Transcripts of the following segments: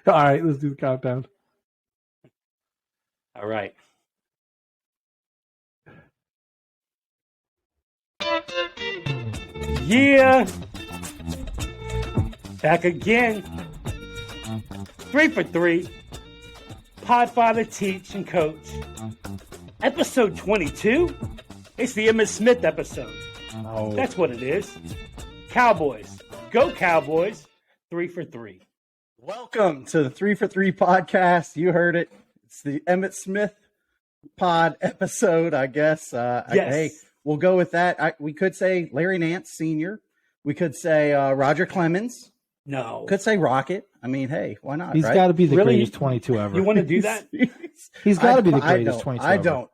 All right, let's do the countdown. All right. Yeah. Back again. 3 for 3. Podfather, Teach, and Coach. Episode 22. It's the Emmitt Smith episode. Oh. That's what it is. Cowboys. Go Cowboys. 3 for 3. Welcome to the 3 for 3 podcast. You heard it. It's the Emmitt Smith pod episode, I guess. Yes. Hey, we'll go with that. We could say Larry Nance Sr. We could say Roger Clemens. No. Could say Rocket. I mean, hey, why not? He's right? got to be the Really? greatest 22 ever. You want to do that? He's got to be the greatest 22 I ever. don't.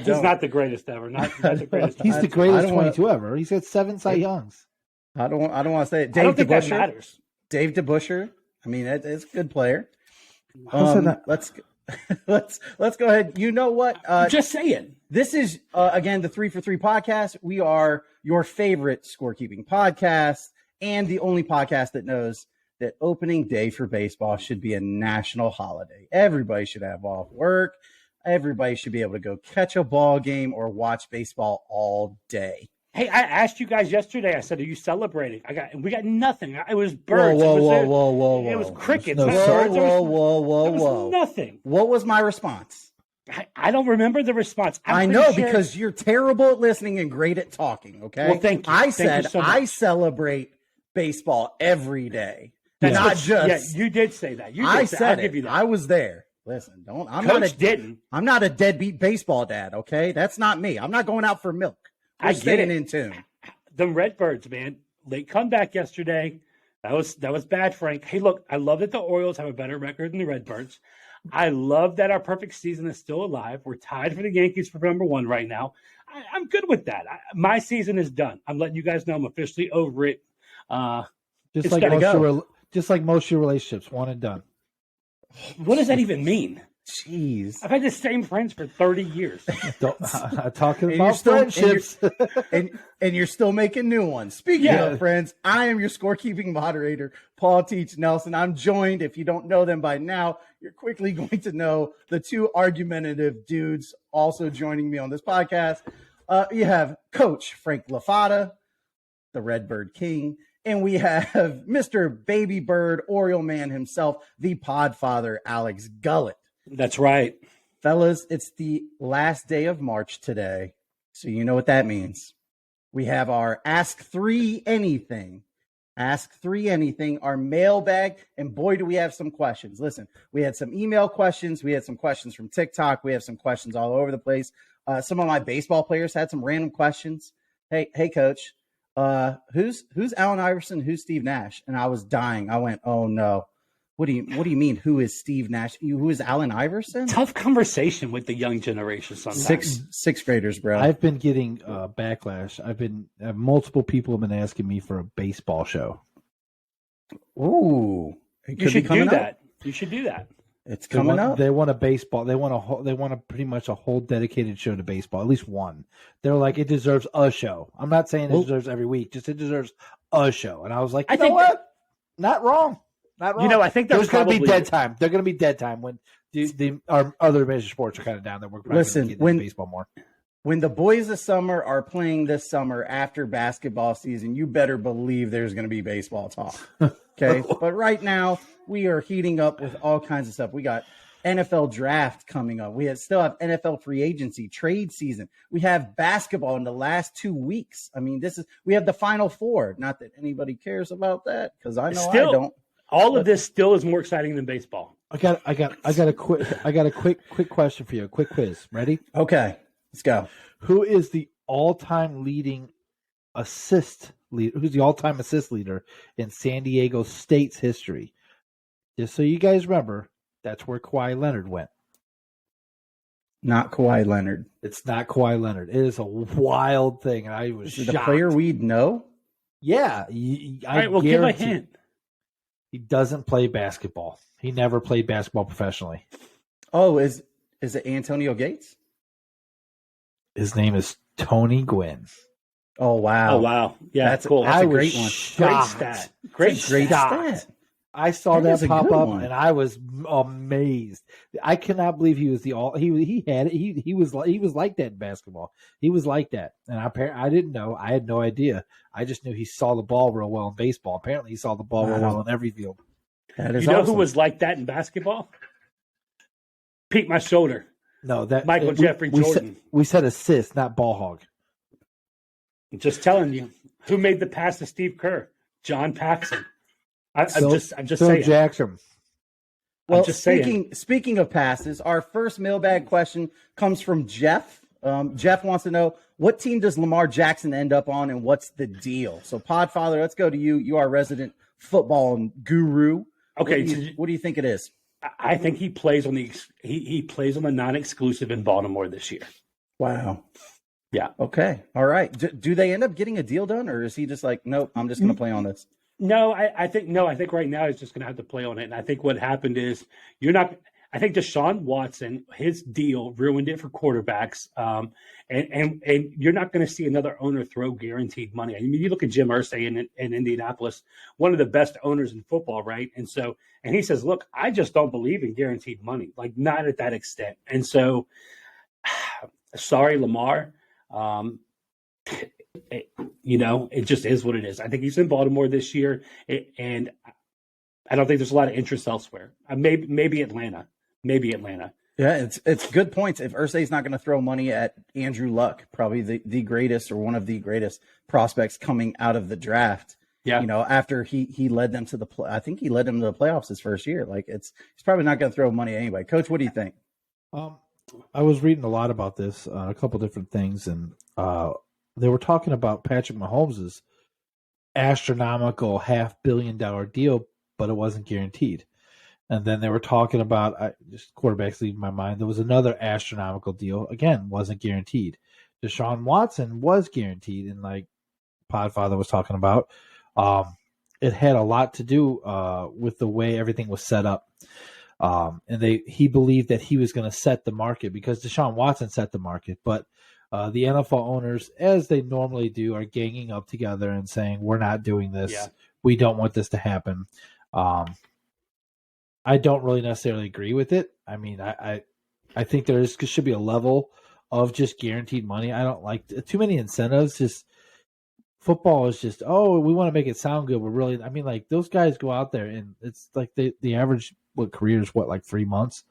He's not the greatest ever. Not the greatest. He's the greatest I don't 22 ever. He's got 7 Cy Youngs. I don't want to say it. I Dave don't think that DeBusschere. matters. Dave DeBusschere. I mean, it's a good player. How's that not- Let's go ahead. You know what? Just saying. This is, again, the 3 for 3 podcast. We are your favorite scorekeeping podcast and the only podcast that knows that opening day for baseball should be a national holiday. Everybody should have off work. Everybody should be able to go catch a ball game or watch baseball all day. Hey, I asked you guys yesterday. I said, "Are you celebrating?" We got nothing. It was birds. Whoa. It was crickets. No, not sir. birds. There was Whoa. nothing. What was my response? I don't remember the response. I know because you're terrible at listening and great at talking, okay? Well, thank you. I Thank you said so much. I celebrate baseball every day. That's Not what- just Yeah, you did say that. I I'll said give you it. that. I was there. Listen, Coach didn't. I'm not a deadbeat baseball dad, okay? That's not me. I'm not going out for milk. I I'm get staying it. in tune. The Redbirds, man, late comeback yesterday. That was bad, Frank. Hey, look, I love that the Orioles have a better record than the Redbirds. I love that our perfect season is still alive. We're tied for the Yankees for number 1 right now. I'm good with that. My season is done. I'm letting you guys know I'm officially over it. Just It's like gotta most of your relationships, one and done. What does that even mean? Jeez. I've had the same friends for 30 years. Talking And about friendships. And you're still making new ones. Speaking of friends, I am your scorekeeping moderator, Paul Teach Nelson. I'm joined, if you don't know them by now, you're quickly going to know the 2 argumentative dudes also joining me on this podcast. You have Coach Frank LaFata, the Redbird King, and we have Mr. Baby Bird, Oriole Man himself, the Podfather, Alex Gullett. That's right. Fellas, it's the last day of March today, so you know what that means. We have our Ask 3 Anything. Ask 3 Anything, our mailbag, and boy, do we have some questions. Listen, we had some email questions. We had some questions from TikTok. We have some questions all over the place. Some of my baseball players had some random questions. Hey, Coach, who's Allen Iverson? Who's Steve Nash? And I was dying. I went, oh, no. What do you mean? Who is Steve Nash? Who is Allen Iverson? Tough conversation with the young generation sometimes. Sixth graders, bro. I've been getting backlash. Multiple people have been asking me for a baseball show. Ooh, You should do that. You should do that. It's coming up. They want a baseball. They want a pretty much a whole dedicated show to baseball. At least one. They're like, it deserves a show. I'm not saying it deserves every week. Just it deserves a show. And I was like, you know what? Not wrong. Not wrong. You know, I think there's going to be probably dead time. They're going to be dead time when our other major sports are kind of down. That we're probably going to get into baseball more. When the boys of summer are playing this summer after basketball season, you better believe there's going to be baseball talk. Okay. But right now we are heating up with all kinds of stuff. We got NFL draft coming up. We still have NFL free agency, trade season. We have basketball in the last 2 weeks. I mean, we have the Final Four. Not that anybody cares about that, because I know I don't. All of this still is more exciting than baseball. I got a quick question for you. A quick quiz. Ready? Okay, let's go. Who is the all-time leading assist leader? Who's the all-time assist leader in San Diego State's history? Just so you guys remember, that's where Kawhi Leonard went. Not Kawhi Leonard. It's not Kawhi Leonard. It is a wild thing, and I was Is it shocked. a player we'd know? Yeah. All right, well, give a hint. He doesn't play basketball. He never played basketball professionally. Oh, is it Antonio Gates? His name is Tony Gwynn. Oh, wow. Oh, wow. Yeah, That's cool. That's a great was one. shocked. Great stat. Great Great stat. stat. I saw that a pop good up one. and I was amazed. I cannot believe he was he had it. He was like that in basketball. He was like that, and I didn't know. I had no idea. I just knew he saw the ball real well in baseball. Apparently, he saw the ball real well in every field. That is You know awesome. who was like that in basketball? Pete my shoulder. No, that Michael Jeffrey Jordan. We said assist, not ball hog. I'm just telling you, who made the pass to Steve Kerr? John Paxson. I'm just Phil saying. Jackson. Well, just speaking of passes, our first mailbag question comes from Jeff. Jeff wants to know, what team does Lamar Jackson end up on, and what's the deal? So, Podfather, let's go to you. You are a resident football guru. Okay, what do you think it is? I think he plays on he plays on the non-exclusive in Baltimore this year. Wow. Yeah. Okay. All right. Do they end up getting a deal done, or is he just like, nope, I'm just going to play on this? No, I think right now he's just going to have to play on it. And I think what happened is I think Deshaun Watson, his deal ruined it for quarterbacks. And you're not going to see another owner throw guaranteed money. I mean, you look at Jim Irsay in Indianapolis, one of the best owners in football, right? And he says, look, I just don't believe in guaranteed money, like not at that extent. And so, sorry, Lamar. It just is what it is. I think he's in Baltimore this year, and I don't think there's a lot of interest elsewhere. Maybe Atlanta. Yeah, it's good points. If Irsay's not going to throw money at Andrew Luck, probably the greatest or one of the greatest prospects coming out of the draft. Yeah. After he led them to I think he led them to the playoffs his first year. Like he's probably not going to throw money anyway. Coach, what do you think? I was reading a lot about this, a couple different things, and they were talking about Patrick Mahomes' astronomical $500 million deal, but it wasn't guaranteed. And then they were talking about, just quarterbacks leaving my mind, there was another astronomical deal, again, wasn't guaranteed. Deshaun Watson was guaranteed, and like Podfather was talking about, it had a lot to do with the way everything was set up. And he believed that he was going to set the market because Deshaun Watson set the market, but the NFL owners, as they normally do, are ganging up together and saying, we're not doing this. Yeah. We don't want this to happen. I don't really necessarily agree with it. I mean, I think there should be a level of just guaranteed money. I don't like too many incentives. Just football is just, we want to make it sound good, but really, I mean, like those guys go out there and it's like the average career is like 3 months.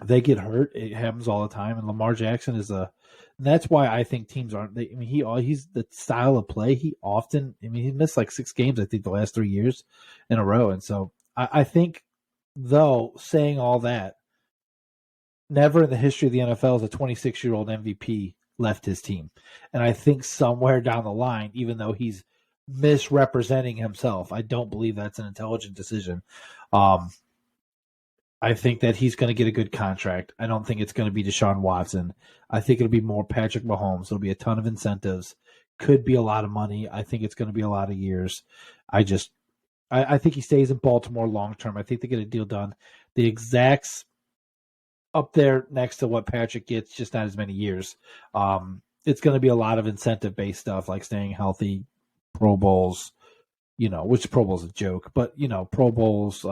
They get hurt. It happens all the time. And Lamar Jackson and that's why I think teams aren't. He's the style of play. He missed like 6 games, I think, the last 3 years in a row. And so I think, though, saying all that, never in the history of the NFL has a 26-year-old MVP left his team. And I think somewhere down the line, even though he's misrepresenting himself, I don't believe that's an intelligent decision. I think that he's going to get a good contract. I don't think it's going to be Deshaun Watson. I think it'll be more Patrick Mahomes. There'll be a ton of incentives. Could be a lot of money. I think it's going to be a lot of years. I think he stays in Baltimore long term. I think they get a deal done. The exacts up there next to what Patrick gets, just not as many years. It's going to be a lot of incentive-based stuff like staying healthy, Pro Bowls, which Pro Bowl's a joke, but, Pro Bowls,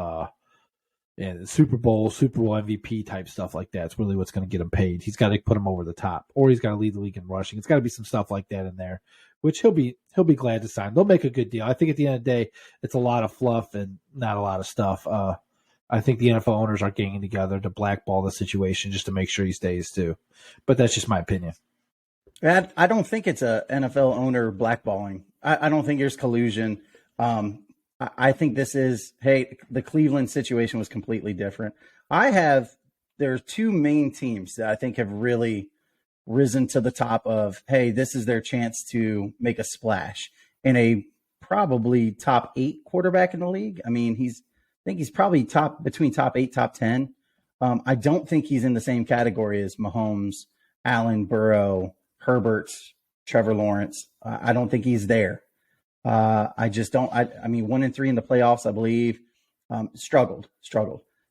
and Super Bowl MVP type stuff like that. It's really what's going to get him paid. He's got to put him over the top, or he's got to lead the league in rushing. It's got to be some stuff like that in there, which he'll be glad to sign. They'll make a good deal. I think at the end of the day, it's a lot of fluff and not a lot of stuff. I think the NFL owners are ganging together to blackball the situation just to make sure he stays too. But that's just my opinion. I don't think it's a NFL owner blackballing. I don't think there's collusion. I think this is, the Cleveland situation was completely different. There's 2 main teams that I think have really risen to the top of, this is their chance to make a splash in a probably top 8 quarterback in the league. I mean, I think he's probably between top 8, top 10. I don't think he's in the same category as Mahomes, Allen, Burrow, Herbert, Trevor Lawrence. I don't think he's there. I just don't. I mean, 1-3 in the playoffs, I believe. Struggled.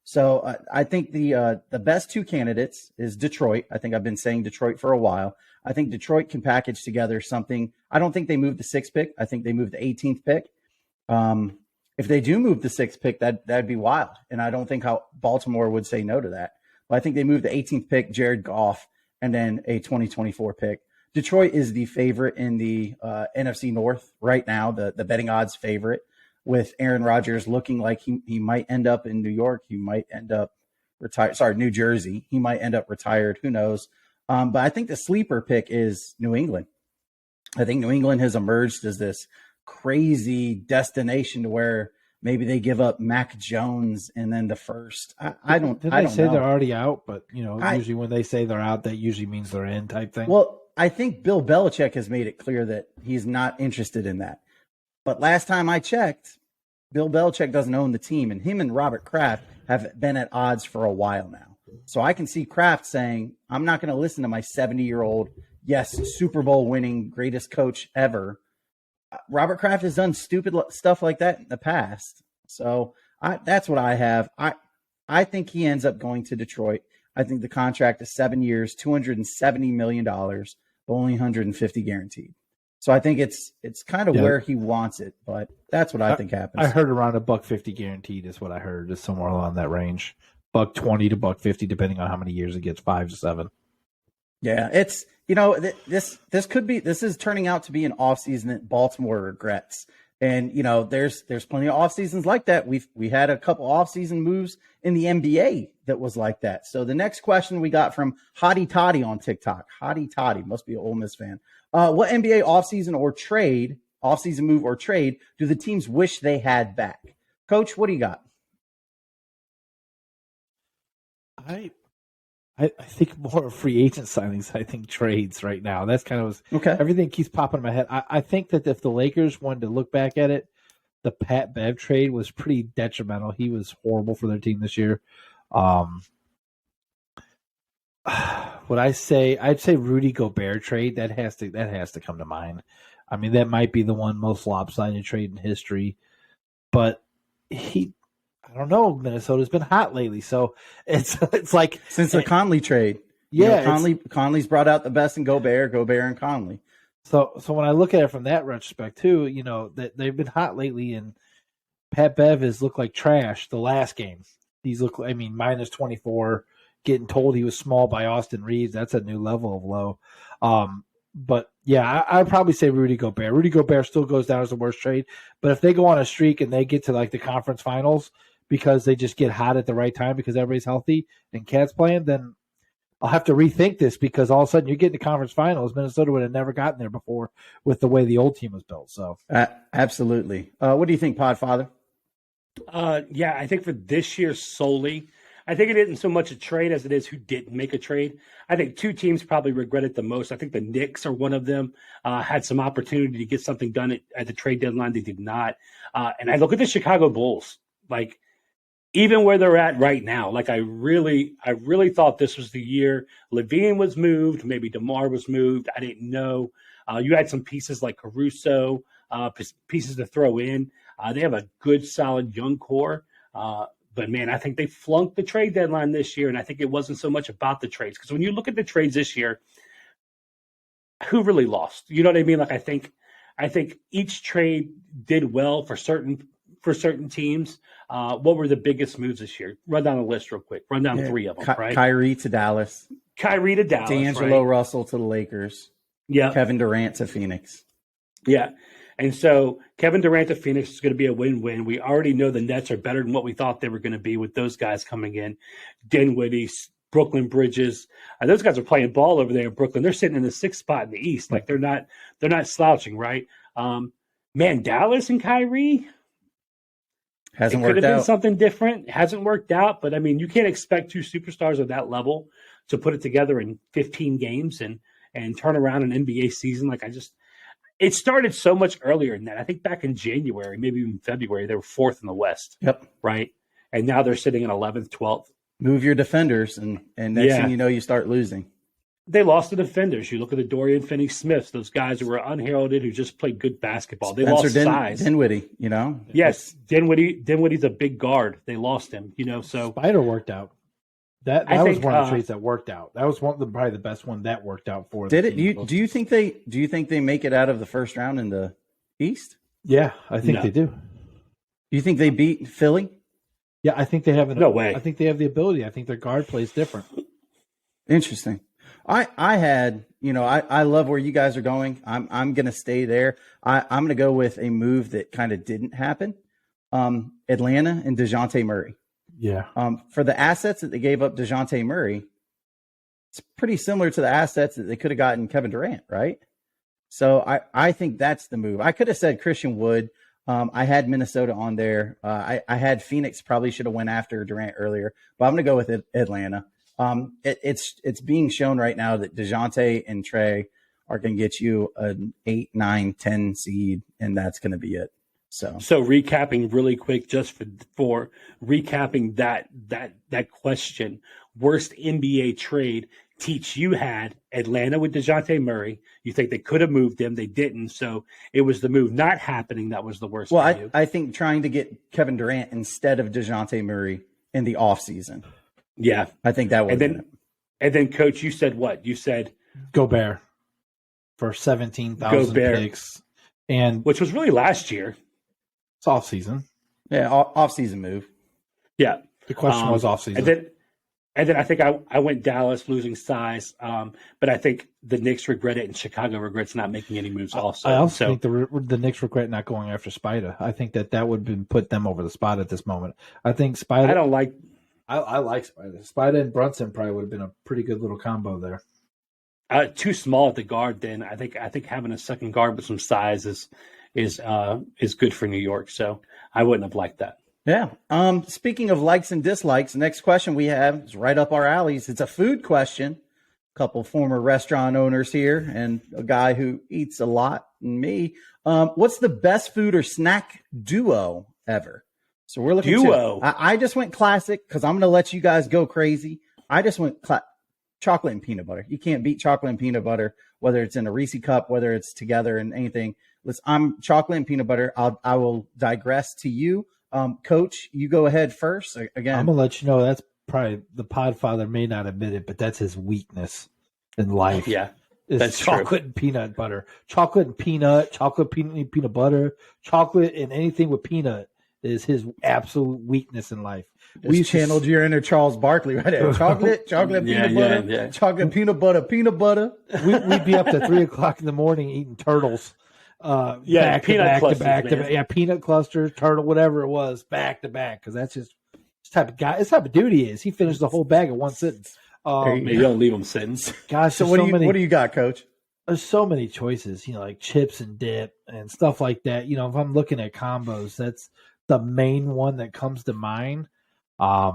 So I think the best 2 candidates is Detroit. I think I've been saying Detroit for a while. I think Detroit can package together something. I don't think they moved the 6th pick. I think they moved the 18th pick. If they do move the 6th pick, that'd be wild. And I don't think how Baltimore would say no to that. But I think they moved the 18th pick, Jared Goff, and then a 2024 pick. Detroit is the favorite in the NFC North right now, the betting odds favorite, with Aaron Rodgers looking like he might end up in New York. He might end up retired. Sorry, New Jersey. He might end up retired. Who knows? But I think the sleeper pick is New England. I think New England has emerged as this crazy destination to where maybe they give up Mac Jones and then the first. I don't say know. They're already out? But usually when they say they're out, that usually means they're in type thing. Well, I think Bill Belichick has made it clear that he's not interested in that. But last time I checked, Bill Belichick doesn't own the team, and him and Robert Kraft have been at odds for a while now. So I can see Kraft saying, I'm not going to listen to my 70-year-old, yes, Super Bowl winning, greatest coach ever. Robert Kraft has done stupid stuff like that in the past. So that's what I have. I think he ends up going to Detroit. I think the contract is 7 years, $270 million, but only 150 guaranteed. So I think it's kind of where he wants it, but that's what I think happens. I heard around $150 guaranteed is what I heard, is somewhere along that range. $120 to $150, depending on how many years it gets, 5 to 7. Yeah, it's this is turning out to be an offseason that Baltimore regrets. And there's plenty of off seasons like that. We had a couple offseason moves in the NBA that was like that. So the next question we got from Hottie Toddy on TikTok. Hottie Toddy must be an Ole Miss fan. What NBA offseason move or trade do the teams wish they had back? Coach, what do you got? I think more free agent signings. I think trades right now. That's kind of okay. Everything keeps popping in my head. I think that if the Lakers wanted to look back at it, the Pat Bev trade was pretty detrimental. He was horrible for their team this year. Would I say? I'd say Rudy Gobert trade. That has to come to mind. I mean, that might be the one most lopsided trade in history. But I don't know. Minnesota's been hot lately, so it's like since the Conley trade. Yeah, Conley's brought out the best in Gobert and Conley. So when I look at it from that retrospect too, that they've been hot lately, and Pat Bev has looked like trash the last game. He's minus 24, getting told he was small by Austin Reeves. That's a new level of low. But yeah, I'd probably say Rudy Gobert. Rudy Gobert still goes down as the worst trade, but if they go on a streak and they get to like the conference finals because they just get hot at the right time because everybody's healthy and Cat's playing, then I'll have to rethink this, because all of a sudden you get into conference finals. Minnesota would have never gotten there before with the way the old team was built. So absolutely. What do you think, Podfather? Yeah, I think for this year solely, I think it isn't so much a trade as it is who didn't make a trade. I think two teams probably regret it the most. I think the Knicks are one of them. Had some opportunity to get something done at the trade deadline. They did not. And I look at the Chicago Bulls, like even where they're at right now. Like I really thought this was the year. Levine was moved. Maybe DeMar was moved. I didn't know. You had some pieces like Caruso, pieces to throw in. They have a good, solid young core. But, man, I think they flunked the trade deadline this year, and I think it wasn't so much about the trades. Because when you look at the trades this year, who really lost? You know what I mean? Like I think each trade did well for certain teams. What were the biggest moves this year? Run down the list real quick. Run down three of them, right? Kyrie to Dallas. D'Angelo Russell to the Lakers. Yeah. Kevin Durant to Phoenix. Yeah. And so Kevin Durant to Phoenix is going to be a win-win. We already know the Nets are better than what we thought they were going to be with those guys coming in. Dinwiddie, Brooklyn Bridges. Those guys are playing ball over there in Brooklyn. They're sitting in the 6th spot in the East. Like they're not slouching, right? Man, Dallas and Kyrie. Hasn't worked out. Could have been something different. Hasn't worked out. But, I mean, you can't expect two superstars of that level to put it together in 15 games and turn around an NBA season. It started so much earlier than that. I think back in January, maybe even February, they were 4th in the West. Yep. Right? And now they're sitting in 11th, 12th. Move your defenders, and next thing you know, you start losing. They lost the defenders. You look at the Dorian Finney-Smiths, those guys who were unheralded, who just played good basketball. They lost size. Dinwiddie, Yes, Dinwiddie's a big guard. They lost him, so. Spider worked out. That was one of the trades that worked out. That was probably the best one that worked out for them. Did it? Do you think they make it out of the first round in the East? Yeah, I think they do. You think they beat Philly? Yeah, I think they have No way. I think they have the ability. I think their guard plays different. Interesting. I had, I love where you guys are going. I'm going to stay there. I'm going to go with a move that kind of didn't happen. Atlanta and DeJounte Murray. Yeah. For the assets that they gave up DeJounte Murray, it's pretty similar to the assets that they could have gotten Kevin Durant, right? So I think that's the move. I could have said Christian Wood. I had Minnesota on there. I had Phoenix probably should have went after Durant earlier, but I'm going to go with Atlanta. It's being shown right now that DeJounte and Trey are going to get you an 8, 9, 10 seed, and that's going to be it. So recapping really quick, just for recapping that question, worst NBA trade. Teach, you had Atlanta with DeJounte Murray. You think they could have moved him. They didn't. So it was the move not happening that was the worst. Well, I think trying to get Kevin Durant instead of DeJounte Murray in the offseason. Yeah. I think that would. And then, Coach, you said what? You said Gobert for 17,000 picks, and which was really last year. It's off season. Yeah, off season move. Yeah. The question was off season. And then I think I went Dallas losing size, but I think the Knicks regret it and Chicago regrets not making any moves also. I also think the Knicks regret not going after Spida. I think that would have been put them over the spot at this moment. I think Spida. I don't like. I like Spida. Spida and Brunson probably would have been a pretty good little combo there. Too small at the guard. Then I think having a second guard with some size is good for New York. So I wouldn't have liked that. Yeah. Speaking of likes and dislikes, the next question we have is right up our alleys. It's a food question. A couple former restaurant owners here and a guy who eats a lot, me. What's the best food or snack duo ever? So we're looking duo. I just went classic because I'm going to let you guys go crazy. I just went chocolate and peanut butter. You can't beat chocolate and peanut butter, whether it's in a Reese cup, whether it's together and anything. I'm chocolate and peanut butter. I will digress to you. Coach, you go ahead first. Again, I'm gonna let you know that's probably the Podfather may not admit it, but that's his weakness in life. Yeah, that's chocolate true. And peanut butter, chocolate peanut butter, chocolate and anything with peanut is his absolute weakness in life. We channeled your inner Charles Barkley right there. Chocolate, peanut butter, chocolate, peanut butter. We'd be up to 3:00 in the morning eating turtles. Back to back. Yeah, peanut clusters, turtle, whatever it was, back to back. Because that's just this type of guy. This type of dude he is. He finished the whole bag in one sentence. You don't leave him sitting. Gosh, so what do you got, Coach? There's so many choices. Like chips and dip and stuff like that. If I'm looking at combos, that's the main one that comes to mind. Gosh,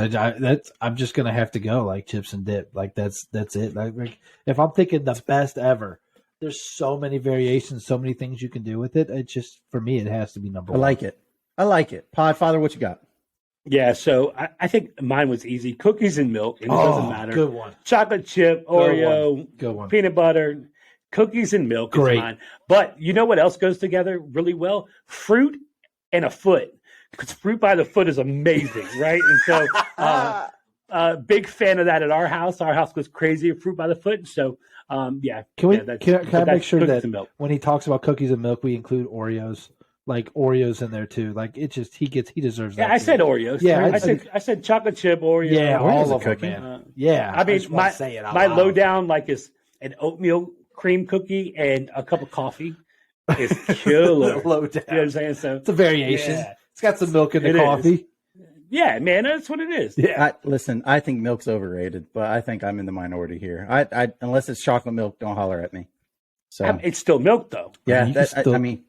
I'm just gonna have to go like chips and dip. Like that's it. Like if I'm thinking the best ever. There's so many variations, so many things you can do with it. It just, for me, it has to be number one. I like it. Podfather, what you got? Yeah, so I think mine was easy. Cookies and milk, and it doesn't matter. Good one. Chocolate chip, Oreo, good one. Peanut butter, cookies and milk is mine. But you know what else goes together really well? Fruit and a foot. Because fruit by the foot is amazing, right? And so big fan of that at our house. Our house goes crazy with fruit by the foot. So can I make sure that when he talks about cookies and milk, we include Oreos, like Oreos in there too? Like it just he deserves that. Yeah, I said Oreos. Yeah, I said chocolate chip Oreo. Yeah, all of them, man. I mean, my lowdown like is an oatmeal cream cookie and a cup of coffee is killer. Lowdown. You know what I'm saying? So it's a variation. Yeah. It's got some milk in the coffee. Is. Yeah, man, that's what it is. Yeah, listen, I think milk's overrated, but I think I'm in the minority here. I unless it's chocolate milk, don't holler at me. So it's still milk, though. Yeah, I mean,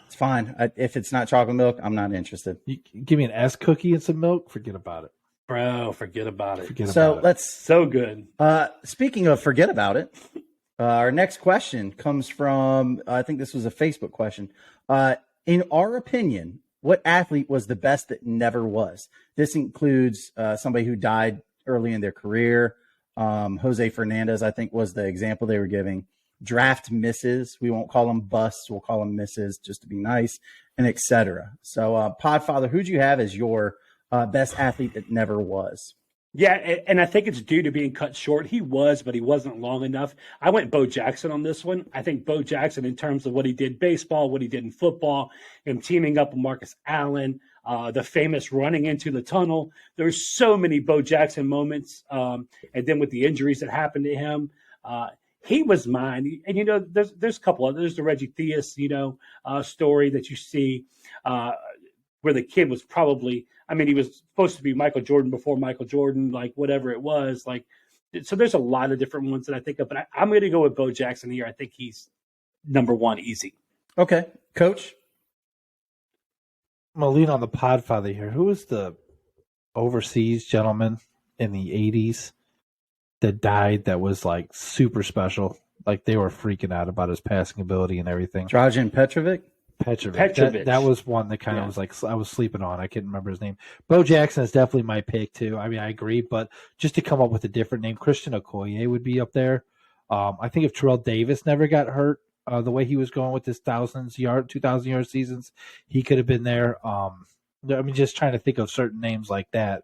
it's fine. If it's not chocolate milk, I'm not interested. You give me an S cookie and some milk, forget about it, bro. Forget about it. So good. Speaking of forget about it, our next question comes from I think this was a Facebook question. In our opinion, what athlete was the best that never was? This includes somebody who died early in their career. Jose Fernandez, I think, was the example they were giving. Draft misses. We won't call them busts. We'll call them misses just to be nice, and etc. So, Podfather, who'd you have as your best athlete that never was? Yeah, and I think it's due to being cut short. He was, but he wasn't long enough. I went Bo Jackson on this one. I think Bo Jackson, in terms of what he did baseball, what he did in football, him teaming up with Marcus Allen, the famous running into the tunnel. There's so many Bo Jackson moments. And then with the injuries that happened to him, he was mine. And, there's a couple of, there's the Reggie Theus, story that you see where the kid was probably, he was supposed to be Michael Jordan before Michael Jordan, like whatever it was. Like, so there's a lot of different ones that I think of, but I'm going to go with Bo Jackson here. I think he's number one easy. Okay. Coach? I'm going to lean on the Podfather here. Who was the overseas gentleman in the 80s that died that was like super special? Like they were freaking out about his passing ability and everything. Dragan Petrovic? Petrovic. That was one that kind of was like I was sleeping on. I can't remember his name. Bo Jackson is definitely my pick too. I agree, but just to come up with a different name, Christian Okoye would be up there. I think if Terrell Davis never got hurt, the way he was going with his 2,000-yard seasons, he could have been there. Just trying to think of certain names like that.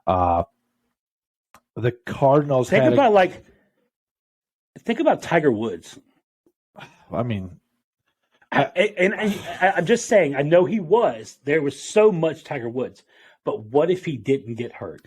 The Cardinals think about Tiger Woods. I'm just saying, I know he was. There was so much Tiger Woods, but what if he didn't get hurt?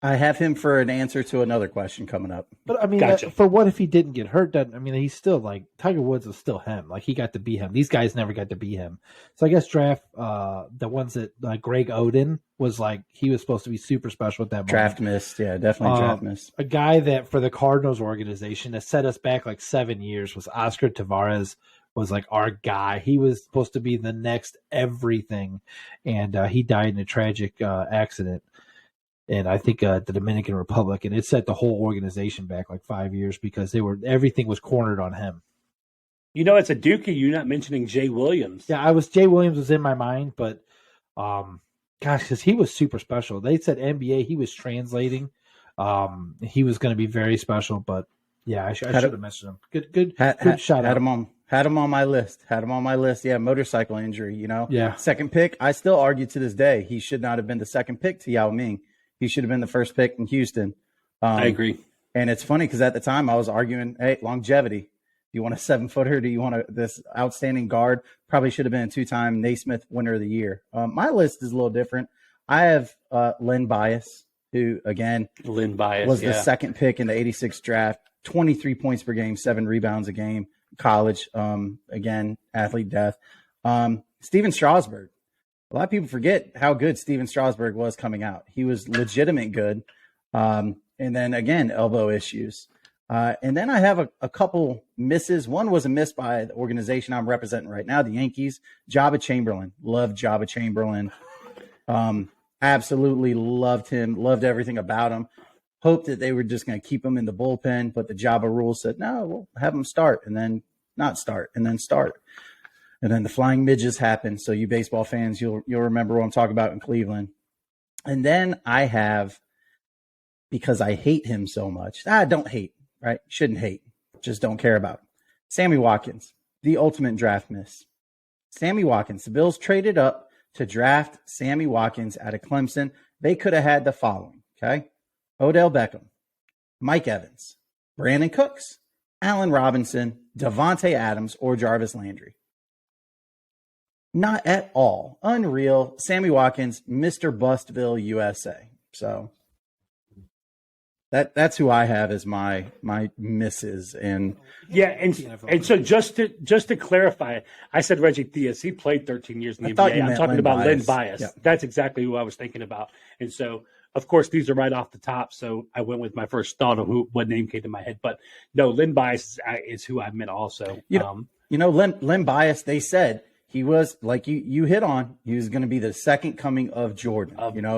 I have him for an answer to another question coming up. But Gotcha. For what if he didn't get hurt? He's still like Tiger Woods is still him. Like he got to be him. These guys never got to be him. So I guess draft the ones that like Greg Oden was like he was supposed to be super special at that moment. Draft missed, yeah, definitely draft missed. A guy that for the Cardinals organization that set us back like 7 years was Oscar Tavares. Was like our guy. He was supposed to be the next everything, and he died in a tragic accident. And I think the Dominican Republic, and it set the whole organization back like 5 years because everything was cornered on him. It's a dookie. You're not mentioning Jay Williams. Yeah, Jay Williams was in my mind, but because he was super special. They said NBA, he was translating. He was going to be very special, but yeah, I should have mentioned him. Good shot. Had him on my list. Yeah, motorcycle injury, Yeah. Second pick. I still argue to this day he should not have been the second pick to Yao Ming. He should have been the first pick in Houston. I agree. And it's funny because at the time I was arguing, hey, longevity. Do you want a 7-footer? Do you want this outstanding guard? Probably should have been a 2-time Naismith winner of the year. My list is a little different. I have Len Bias, who, again, was the second pick in the 86 draft. 23 points per game, 7 rebounds a game. College, again, athlete death. Steven Strasburg. A lot of people forget how good Steven Strasburg was coming out. He was legitimate good. And then, again, elbow issues. And then I have a couple misses. One was a miss by the organization I'm representing right now, the Yankees. Jabba Chamberlain. Loved Jabba Chamberlain. Absolutely loved him. Loved everything about him. Hoped that they were just going to keep him in the bullpen, but the Jabba rules said, no, we'll have him start and then not start and then start. And then the flying midges happened. So you baseball fans, you'll remember what I'm talking about in Cleveland. And then I have, because I hate him so much, don't hate, right? Shouldn't hate, just don't care about him. Sammy Watkins, the ultimate draft miss. Sammy Watkins, the Bills traded up to draft Sammy Watkins out of Clemson. They could have had the following, okay? Odell Beckham, Mike Evans, Brandon Cooks, Allen Robinson, Devontae Adams, or Jarvis Landry. Not at all. Unreal. Sammy Watkins, Mr. Bustville, USA. So that's who I have as my misses. And so just to clarify, I said Reggie Theus. He played 13 years in the NBA. I'm talking about Len Bias. Yeah. That's exactly who I was thinking about. And so, of course, these are right off the top. So I went with my first thought of what name came to my head. But no, Len Bias is who I meant also. Len Bias, they said he was, like you hit on, he was going to be the second coming of Jordan.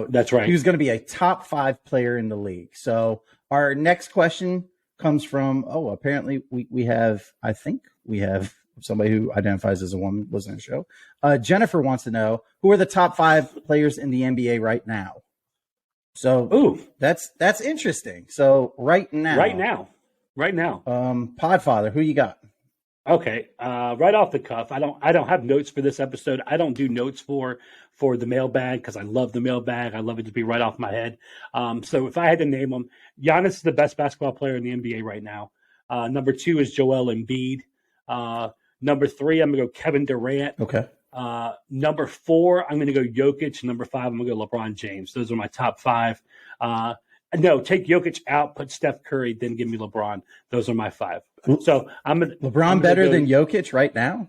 That's right. He was going to be a top 5 player in the league. So our next question comes from, apparently we have somebody who identifies as a woman listening to the show. Jennifer wants to know, who are the top 5 players in the NBA right now? So that's interesting. So right now. Podfather, Who you got? Okay, right off the cuff, I don't have notes for this episode. I don't do notes for the mailbag because I love the mailbag. I love it to be right off my head. So if I had to name them, Giannis is the best basketball player in the NBA right now. Number 2 is Joel Embiid. Number 3, I'm gonna go Kevin Durant. Okay. Number 4, I'm gonna go Jokic. Number 5, I'm gonna go LeBron James. Those are my top 5. No, take Jokic out, put Steph Curry, then give me LeBron. Those are my 5. So LeBron better than Jokic right now?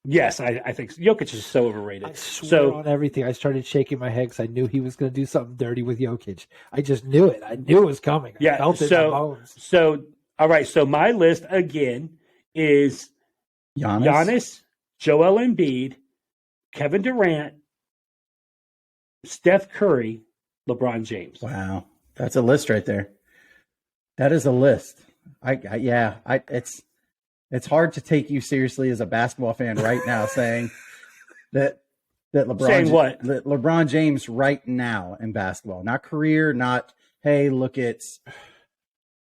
Yes, I think so. Jokic is so overrated. I swear on everything. I started shaking my head because I knew he was going to do something dirty with Jokic. I just knew it. I knew it was coming. I felt it in my bones. So, all right. So my list again is Giannis, Joel Embiid, Kevin Durant, Steph Curry, LeBron James. Wow, that's a list right there. That is a list. It's hard to take you seriously as a basketball fan right now, saying that LeBron James right now in basketball, not career, not hey, look at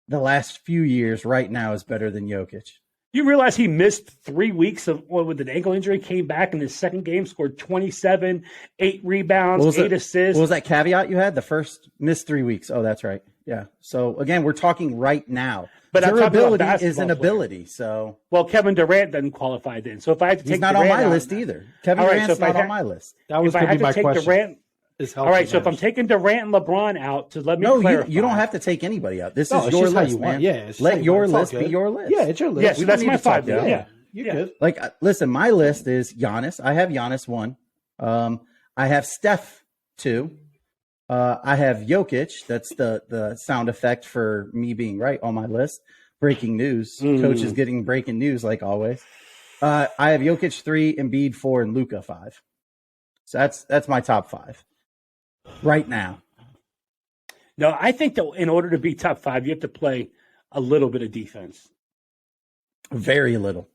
the last few years. Right now is better than Jokic. You realize he missed 3 weeks with an ankle injury, came back in his second game, scored 27, 8 rebounds, 8 assists. What was that caveat you had? The first missed 3 weeks. Oh, that's right. Yeah. So again, we're talking right now. But durability is an ability. So Kevin Durant doesn't qualify then. So if I had to take he's not Durant on my list either. Kevin Durant's not on my list. That was going to be my question. Durant, all right. So if I'm taking Durant and LeBron out, to let me clarify. You don't have to take anybody out. This is your list, man. Yeah, let your list be your list. Yeah, it's your list. Yeah, so that's my 5. Yeah. You're good. Like, listen, my list is Giannis. I have Giannis 1. I have Steph 2. I have Jokic. That's the sound effect for me being right on my list. Breaking news. Coach is getting breaking news like always. I have Jokic 3, Embiid 4, and Luka 5. So that's my top 5 right now. No, I think that in order to be top 5, you have to play a little bit of defense. Very little.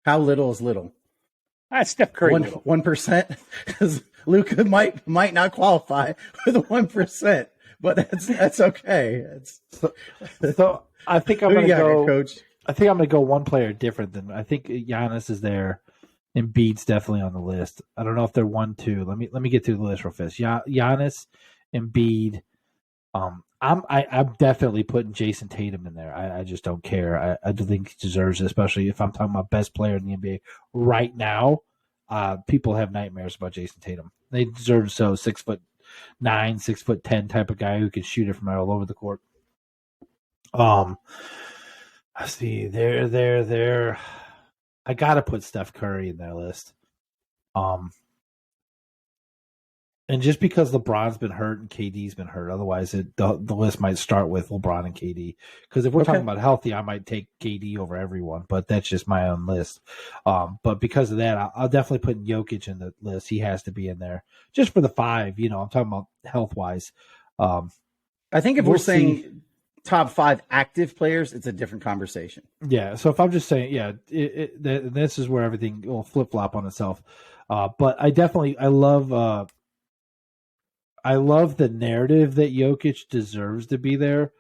How little is little? Steph Curry. 1%, because Luka might not qualify with 1%, but that's okay. So I think I'm going to go. Coach? I think I'm going to go one player different than I think Giannis is there. Embiid's definitely on the list. I don't know if they're 1, 2. Let me get through the list real fast. Giannis, Embiid. I'm definitely putting Jason Tatum in there. I just don't care. I do think he deserves it, especially if I'm talking about best player in the NBA right now. People have nightmares about Jason Tatum. They deserve so 6'9", 6'10" type of guy who can shoot it from all over the court. I see there. I gotta put Steph Curry in that list. And just because LeBron's been hurt and KD's been hurt, otherwise the list might start with LeBron and KD. Because if we're talking about healthy, I might take KD over everyone, but that's just my own list. But because of that, I'll definitely put Jokic in the list. He has to be in there just for the 5. I'm talking about health wise. I think if we're saying top 5 active players, it's a different conversation. Yeah. So if I'm just saying, this is where everything will flip flop on itself. But I love the narrative that Jokic deserves to be there,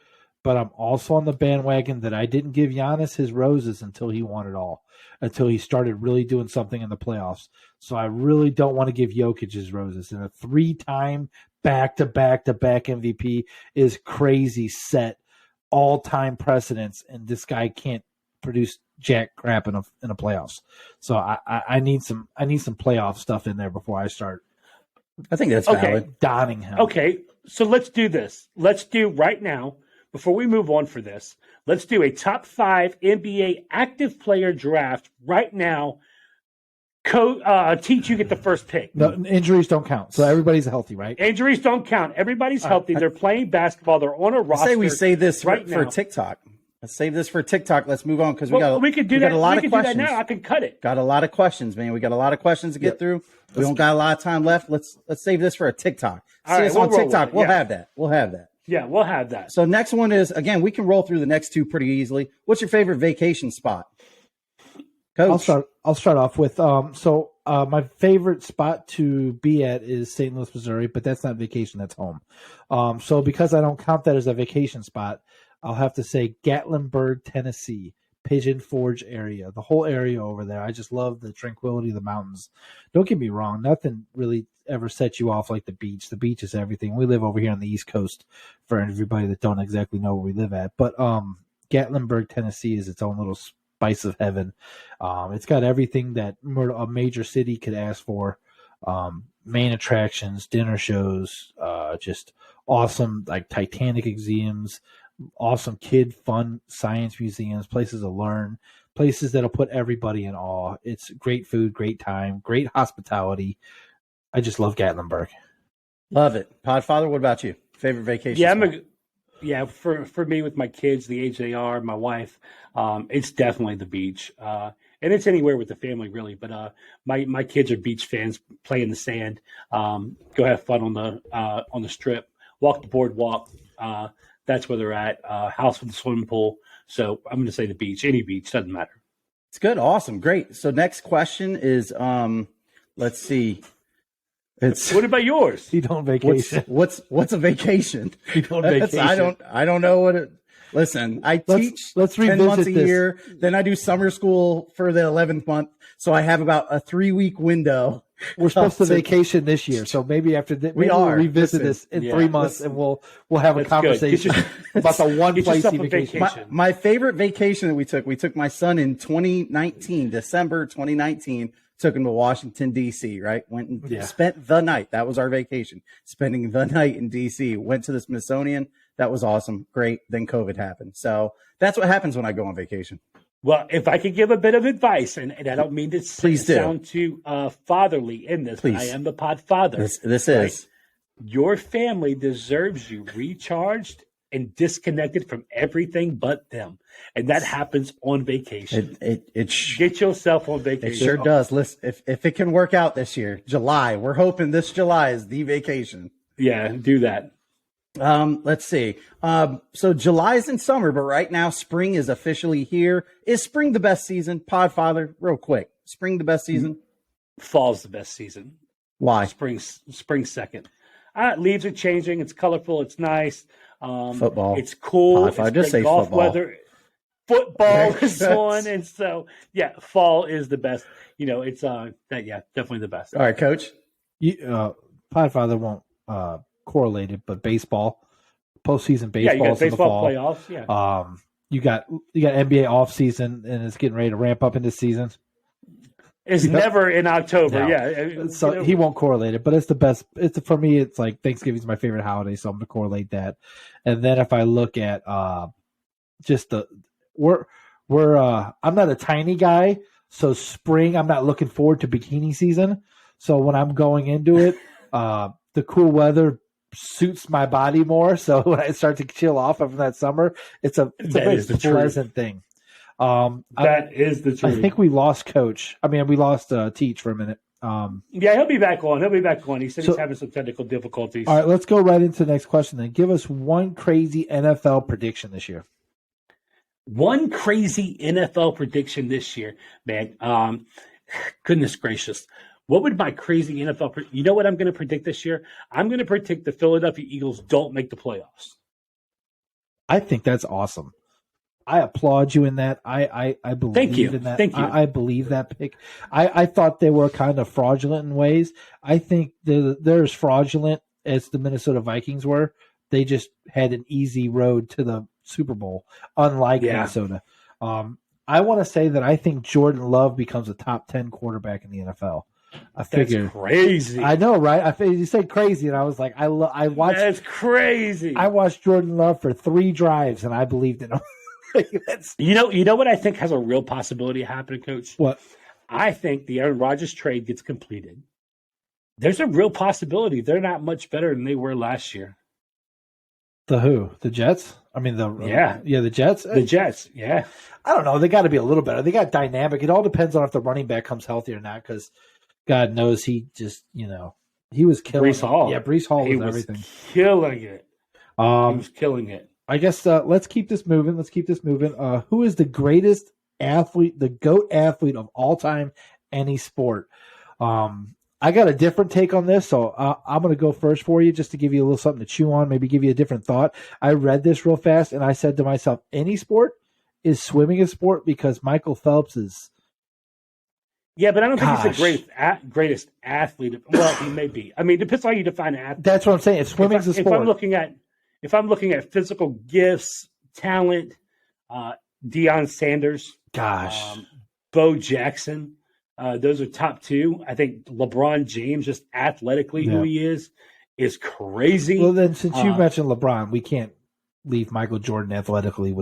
but I'm also on the bandwagon that I didn't give Giannis his roses until he won it all, until he started really doing something in the playoffs. So I really don't want to give Jokic his roses. And a 3-time back-to-back MVP is crazy set all-time precedents, and this guy can't produce jack crap in a playoffs. So I need some playoff stuff in there before I start. I think that's valid. Donning him. Okay, so let's do this. Let's do right now, before we move on for this, let's do a top 5 NBA active player draft right now. Teach, you get the first pick. No, injuries don't count. So everybody's healthy, right? Injuries don't count. Everybody's healthy. They're playing basketball. They're on a roster. I say we save this right for now. TikTok. Let's save this for TikTok. Let's move on because we could do that. A lot of questions. Do that now. I can cut it. Got a lot of questions, man. We got a lot of questions to get through. We don't got a lot of time left. Let's save this for a TikTok. See us on TikTok. We'll have that. Yeah, we'll have that. So next one is, again, we can roll through the next 2 pretty easily. What's your favorite vacation spot? Coach? I'll start off with my favorite spot to be at is St. Louis, Missouri, but that's not vacation, that's home. So because I don't count that as a vacation spot, I'll have to say Gatlinburg, Tennessee. Pigeon Forge area, the whole area over there. I just love the tranquility of the mountains. Don't get me wrong, nothing really ever sets you off like the beach. The beach is everything. We live over here on the East Coast for everybody that don't exactly know where we live at. But Gatlinburg, Tennessee is its own little spice of heaven. It's got everything that a major city could ask for. Main attractions, dinner shows, just awesome like Titanic museums, awesome kid fun science museums, places to learn, places that'll put everybody in awe. It's great food, great time, great hospitality. I just love Gatlinburg. Love it. Podfather, what about you? Favorite vacation? Yeah, for me with my kids, the age they are, my wife, it's definitely the beach. And it's anywhere with the family, really. But my kids are beach fans, play in the sand, go have fun on the strip, walk the boardwalk. That's where they're at. House with a swimming pool. So I'm going to say the beach. Any beach, doesn't matter. It's good. Awesome. Great. So next question is, let's see. What about yours? You don't vacation. What's a vacation? You don't vacation. I don't know what it. Listen, I teach let's 10 months a this. year. Then I do summer school for the 11th month. So I have about a 3-week window. We're supposed to vacation this year, so maybe after we'll revisit this in 3 months, and we'll have a conversation about the one place you vacation. My favorite vacation that we took my son in 2019, December 2019. Took him to Washington, D.C., right? Went and spent the night. That was our vacation, spending the night in D.C. Went to the Smithsonian. That was awesome. Great. Then COVID happened. So that's what happens when I go on vacation. Well, if I could give a bit of advice, and I don't mean to sound too fatherly in this, but I am the pod father. This is. Your family deserves you recharged and disconnected from everything but them. And that happens on vacation. Get yourself on vacation. It sure does. Listen, if it can work out this year, July, we're hoping this July is the vacation. Yeah, do that. Let's see. So July is in summer, but right now spring is officially here. Is spring the best season? Podfather, real quick. Spring the best season? Fall's the best season. Why? Spring second. Leaves are changing. It's colorful. It's nice. Football. It's cool. If I it's just say golf football. Weather. Football is on, and so fall is the best. It's definitely the best. All right, Coach. Podfather won't correlate it, but baseball, postseason baseball, you got baseball in the fall. playoffs. Yeah. You got NBA off season, and it's getting ready to ramp up into season. It's never in October. No. Yeah. So he won't correlate it, but it's the best. For me, it's like Thanksgiving's my favorite holiday, so I'm gonna correlate that. And then if I look at just we're I'm not a tiny guy, so spring I'm not looking forward to bikini season. So when I'm going into it, the cool weather suits my body more. So when I start to chill off from that summer, it's a very pleasant thing. That is the truth. I think we lost Coach. I mean, we lost Teach for a minute. He'll be back on. He said he's having some technical difficulties. All right, let's go right into the next question then. Give us one crazy NFL prediction this year. One crazy NFL prediction this year, man. Goodness gracious. What would my crazy NFL you know what I'm going to predict this year? I'm going to predict the Philadelphia Eagles don't make the playoffs. I think that's awesome. I applaud you in that. I believe in that. Thank you. I believe that pick. I thought they were kind of fraudulent in ways. I think they're as fraudulent as the Minnesota Vikings were. They just had an easy road to the Super Bowl, unlike Minnesota. I want to say that I think Jordan Love becomes a top 10 quarterback in the NFL. That's crazy. I know, right? You said crazy, and I was like, I watched. That's crazy. I watched Jordan Love for 3 drives, and I believed in him. You know what I think has a real possibility of happening, Coach? What? I think the Aaron Rodgers trade gets completed. There's a real possibility they're not much better than they were last year. The who? The Jets? I mean, the Jets? The Jets, yeah. I don't know. They got to be a little better. They got dynamic. It all depends on if the running back comes healthy or not, because God knows he just, he was killing Brees Hall. Yeah, Brees Hall was everything. Killing it. He was killing it. I guess let's keep this moving. Who is the greatest athlete, the GOAT athlete of all time, any sport? I got a different take on this, so I'm going to go first for you just to give you a little something to chew on, maybe give you a different thought. I read this real fast, and I said to myself, any sport, is swimming a sport? Because Michael Phelps is. Yeah, but I don't think he's the greatest athlete. Well, he may be. I mean, it depends on how you define athlete. That's what I'm saying. If swimming's a sport. If I'm looking at physical gifts, talent, Deion Sanders, Bo Jackson, those are top two. I think LeBron James, just athletically who he is crazy. Well, then since you mentioned LeBron, we can't leave Michael Jordan athletically.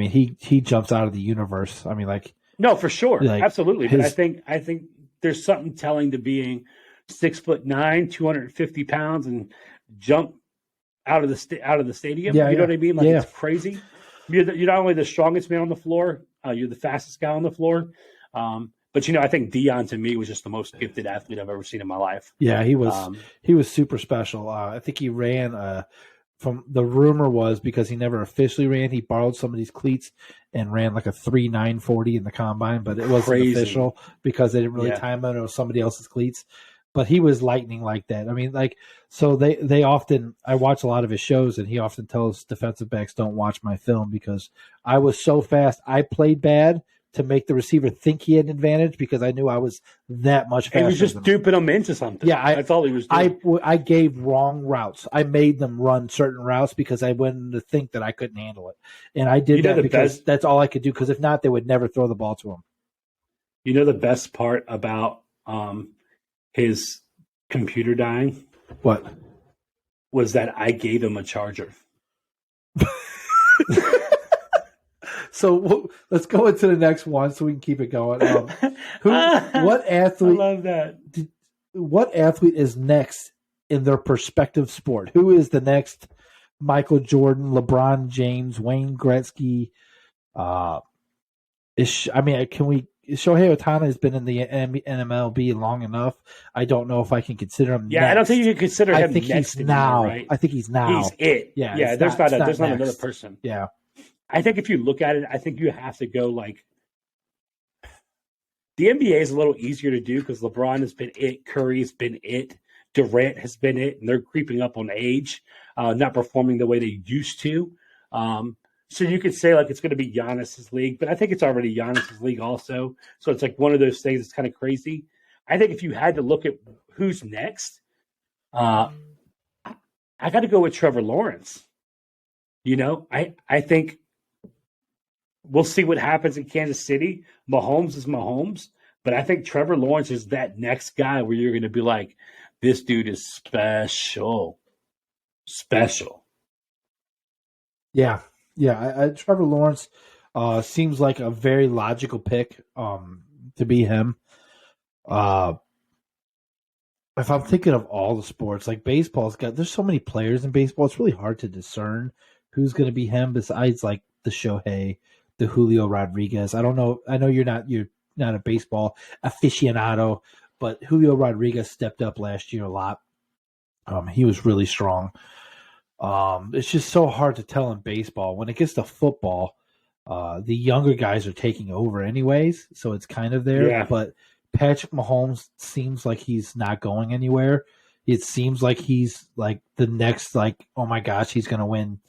He jumps out of the universe. I mean, like. No, for sure, absolutely. But I think there's something telling to being 6'9", 250 pounds, and jump out of the stadium. Yeah, you know what I mean? Like it's crazy. You're not only the strongest man on the floor, you're the fastest guy on the floor. But I think Deion to me was just the most gifted athlete I've ever seen in my life. Yeah, he was super special. I think he ran. From the rumor was because he never officially ran, he borrowed somebody's cleats and ran like a 3.940 in the combine, but it wasn't official because they didn't really time it. It was somebody else's cleats. But he was lightning like that. I mean, so they often, I watch a lot of his shows, and he often tells defensive backs, don't watch my film because I was so fast. I played bad to make the receiver think he had an advantage because I knew I was that much faster. He was just duping them into something. Yeah, that's all he was doing. I gave wrong routes. I made them run certain routes because I wanted to think that I couldn't handle it. And I did that because that's all I could do, because if not, they would never throw the ball to him. You know the best part about his computer dying? What? Was that I gave him a charger. So let's go into the next one so we can keep it going. What athlete? I love that. What athlete is next in their prospective sport? Who is the next Michael Jordan, LeBron James, Wayne Gretzky? Shohei Ohtani has been in the NMLB long enough. I don't know if I can consider him. Yeah, next. I don't think you can consider him. I think next he's now. Right? I think he's now. He's it. Yeah. There's not another person. Yeah. I think if you look at it, I think you have to go like the NBA is a little easier to do because LeBron has been it, Curry's been it, Durant has been it, and they're creeping up on age, not performing the way they used to. So you could say like it's going to be Giannis's league, but I think it's already Giannis's league also. So it's like one of those things that's kind of crazy. I think if you had to look at who's next, I got to go with Trevor Lawrence. I think we'll see what happens in Kansas City. Mahomes is Mahomes, but I think Trevor Lawrence is that next guy where you're going to be like, this dude is special. Special. Yeah. Trevor Lawrence seems like a very logical pick to be him. If I'm thinking of all the sports, like baseball's there's so many players in baseball, it's really hard to discern who's going to be him besides like the Shohei, the Julio Rodriguez. I don't know. I know you're not a baseball aficionado, but Julio Rodriguez stepped up last year a lot. He was really strong. It's just so hard to tell in baseball. When it gets to football, the younger guys are taking over anyways, so it's kind of there. Yeah. But Patrick Mahomes seems like he's not going anywhere. It seems like he's like the next, like, oh my gosh, he's going to win.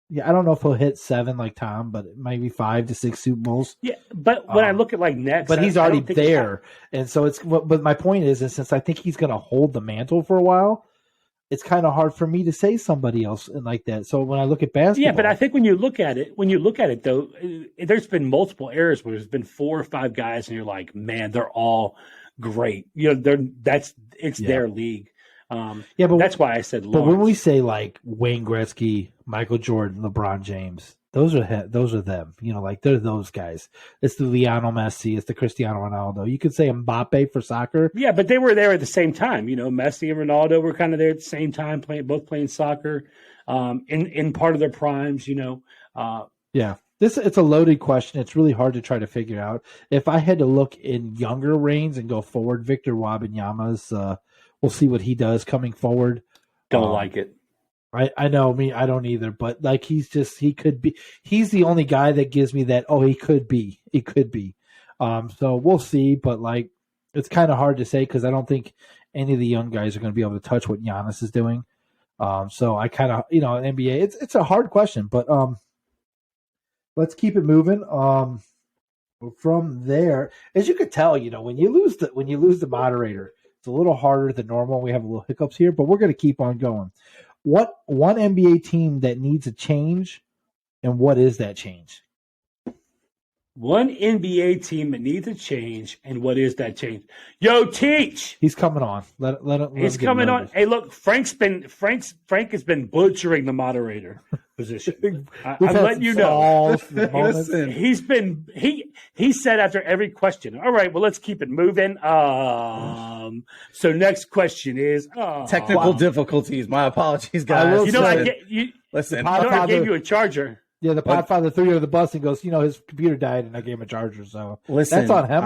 Yeah, I don't know if he'll hit 7 like Tom, but maybe 5 to 6 Super Bowls. Yeah, but when I look at like next, but he's already there, and so it's. But my point is since I think he's going to hold the mantle for a while, it's kind of hard for me to say somebody else and like that. So when I look at basketball, yeah, but I think when you look at it though, there's been multiple eras where there's been 4 or 5 guys, and you're like, man, they're all great. It's their league. But that's why I said Lawrence. But when we say like Wayne Gretzky, Michael Jordan, LeBron James, those are them. Like they're those guys. It's the Lionel Messi, it's the Cristiano Ronaldo. You could say Mbappe for soccer. Yeah, but they were there at the same time. Messi and Ronaldo were kind of there at the same time, both playing soccer, in part of their primes. Yeah. It's a loaded question. It's really hard to try to figure out. If I had to look in younger reigns and go forward, Victor Wembanyama's. We'll see what he does coming forward. Don't like it. I know I don't either, but like he's the only guy that gives me that, he could be. So we'll see, but like it's kind of hard to say because I don't think any of the young guys are going to be able to touch what Giannis is doing. So I kind of, NBA, it's a hard question, but let's keep it moving. From there, as you could tell, when you lose the moderator, it's a little harder than normal. We have a little hiccups here, but we're going to keep on going. What one NBA team that needs a change, and what is that change? One NBA team that needs a change, and what is that change? Yo, Teach! He's coming on. Let He's coming on. Hey, look, Frank has been butchering the moderator position. I'm letting you know. Listen. He said after every question, all right, well, let's keep it moving. So next question is technical difficulties. My apologies, guys. I gave you a charger. Yeah, the Podfather threw you under the bus and goes, his computer died and I gave him a charger. So listen, that's on him.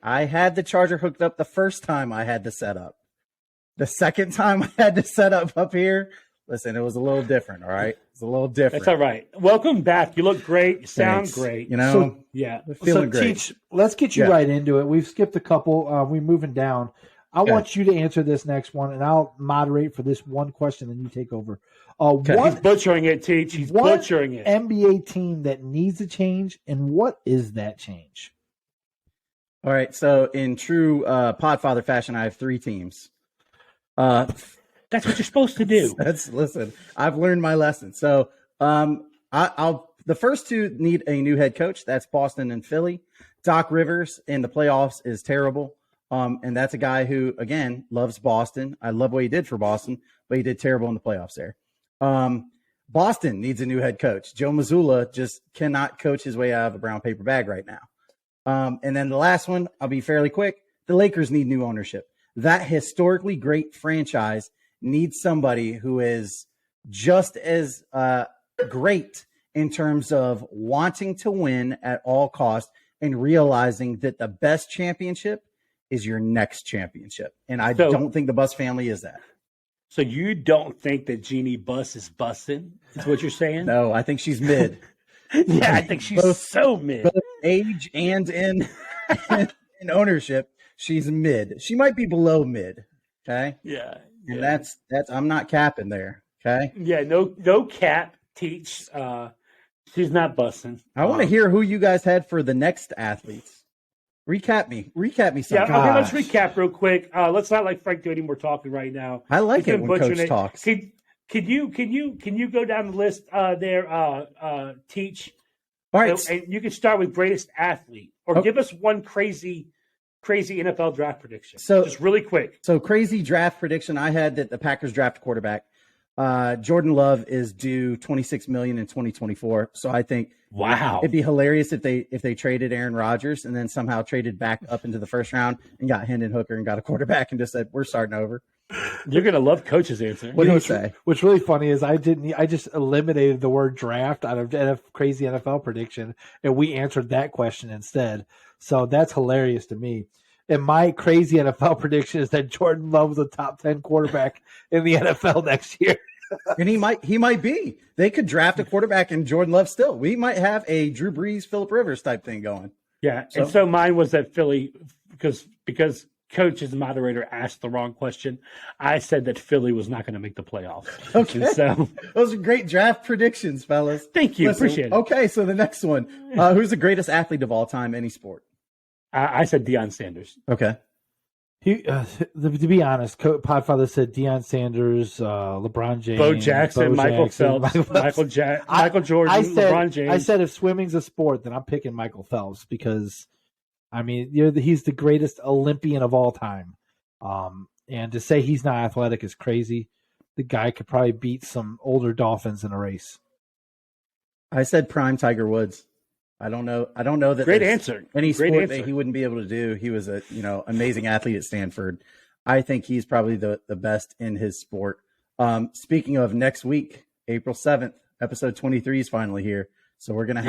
I had the charger hooked up the first time I had to set up. The second time I had to set up here, listen, it was a little different, all right? It's a little different. That's all right. Welcome back. You look great. You sound great. Yeah. Feeling great. Teach, let's get you right into it. We've skipped a couple. We're moving down. I want you to answer this next one, and I'll moderate for this one question, and you take over. He's butchering it, Teach. He's butchering it. NBA team that needs a change, and what is that change? All right. So in true Podfather fashion, I have 3 teams. That's what you're supposed to do. Listen, I've learned my lesson. So the first 2 need a new head coach. That's Boston and Philly. Doc Rivers in the playoffs is terrible. And that's a guy who, again, loves Boston. I love what he did for Boston, but he did terrible in the playoffs there. Boston needs a new head coach. Joe Mazzulla just cannot coach his way out of a brown paper bag right now. And then the last one, I'll be fairly quick. The Lakers need new ownership. That historically great franchise needs somebody who is just as great in terms of wanting to win at all costs and realizing that the best championship is your next championship. And I don't think the Buss family is that. So you don't think that Jeannie Buss is busting? Is what you're saying? No, I think she's mid. Yeah, I think she's so mid. Both age and in ownership, she's mid. She might be below mid. Okay. Yeah. And that's I'm not capping there. Okay. Yeah. No cap. Teach. She's not busting. I want to hear who you guys had for the next athletes. Recap me something. Yeah, okay, let's recap real quick. Let's not let Frank do any more talking right now. I like it when Coach talks. Can you go down the list there, Teach? All right. And you can start with greatest athlete, or give us one crazy NFL draft prediction. So just really quick. So crazy draft prediction. I had that the Packers draft a quarterback. Jordan Love is due $26 million in 2024. So I think it'd be hilarious if they traded Aaron Rodgers and then somehow traded back up into the first round and got Hendon Hooker and got a quarterback and just said, we're starting over. You're gonna love Coach's answer. What do you say? What's really funny is I just eliminated the word draft out of a crazy NFL prediction, and we answered that question instead. So that's hilarious to me. And my crazy NFL prediction is that Jordan Love is a top 10 quarterback in the NFL next year. And he might be. They could draft a quarterback and Jordan Love still. We might have a Drew Brees, Phillip Rivers type thing going. Yeah. And so mine was that Philly, because Coach as the moderator asked the wrong question. I said that Philly was not going to make the playoffs. Okay. So those are great draft predictions, fellas. Thank you. Appreciate it. Okay. So the next one, who's the greatest athlete of all time, any sport? I said Deion Sanders. Okay. To be honest, Podfather said Deion Sanders, LeBron James, Bo Jackson, Michael Phelps, Michael Jordan, LeBron James. I said if swimming's a sport, then I'm picking Michael Phelps because, I mean, he's the greatest Olympian of all time. And to say he's not athletic is crazy. The guy could probably beat some older Dolphins in a race. I said prime Tiger Woods. I don't know that great answer. Any sport that he wouldn't be able to do. He was a amazing athlete at Stanford. I think he's probably the best in his sport. Speaking of next week, April 7th, episode 23 is finally here. So we're gonna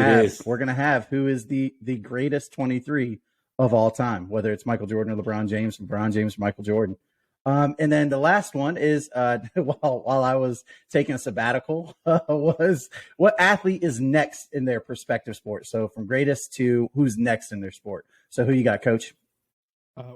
have who is the greatest 23 of all time, whether it's Michael Jordan or LeBron James or Michael Jordan. And then the last one is while I was taking a sabbatical was what athlete is next in their respective sport. So from greatest to who's next in their sport. So who you got, Coach?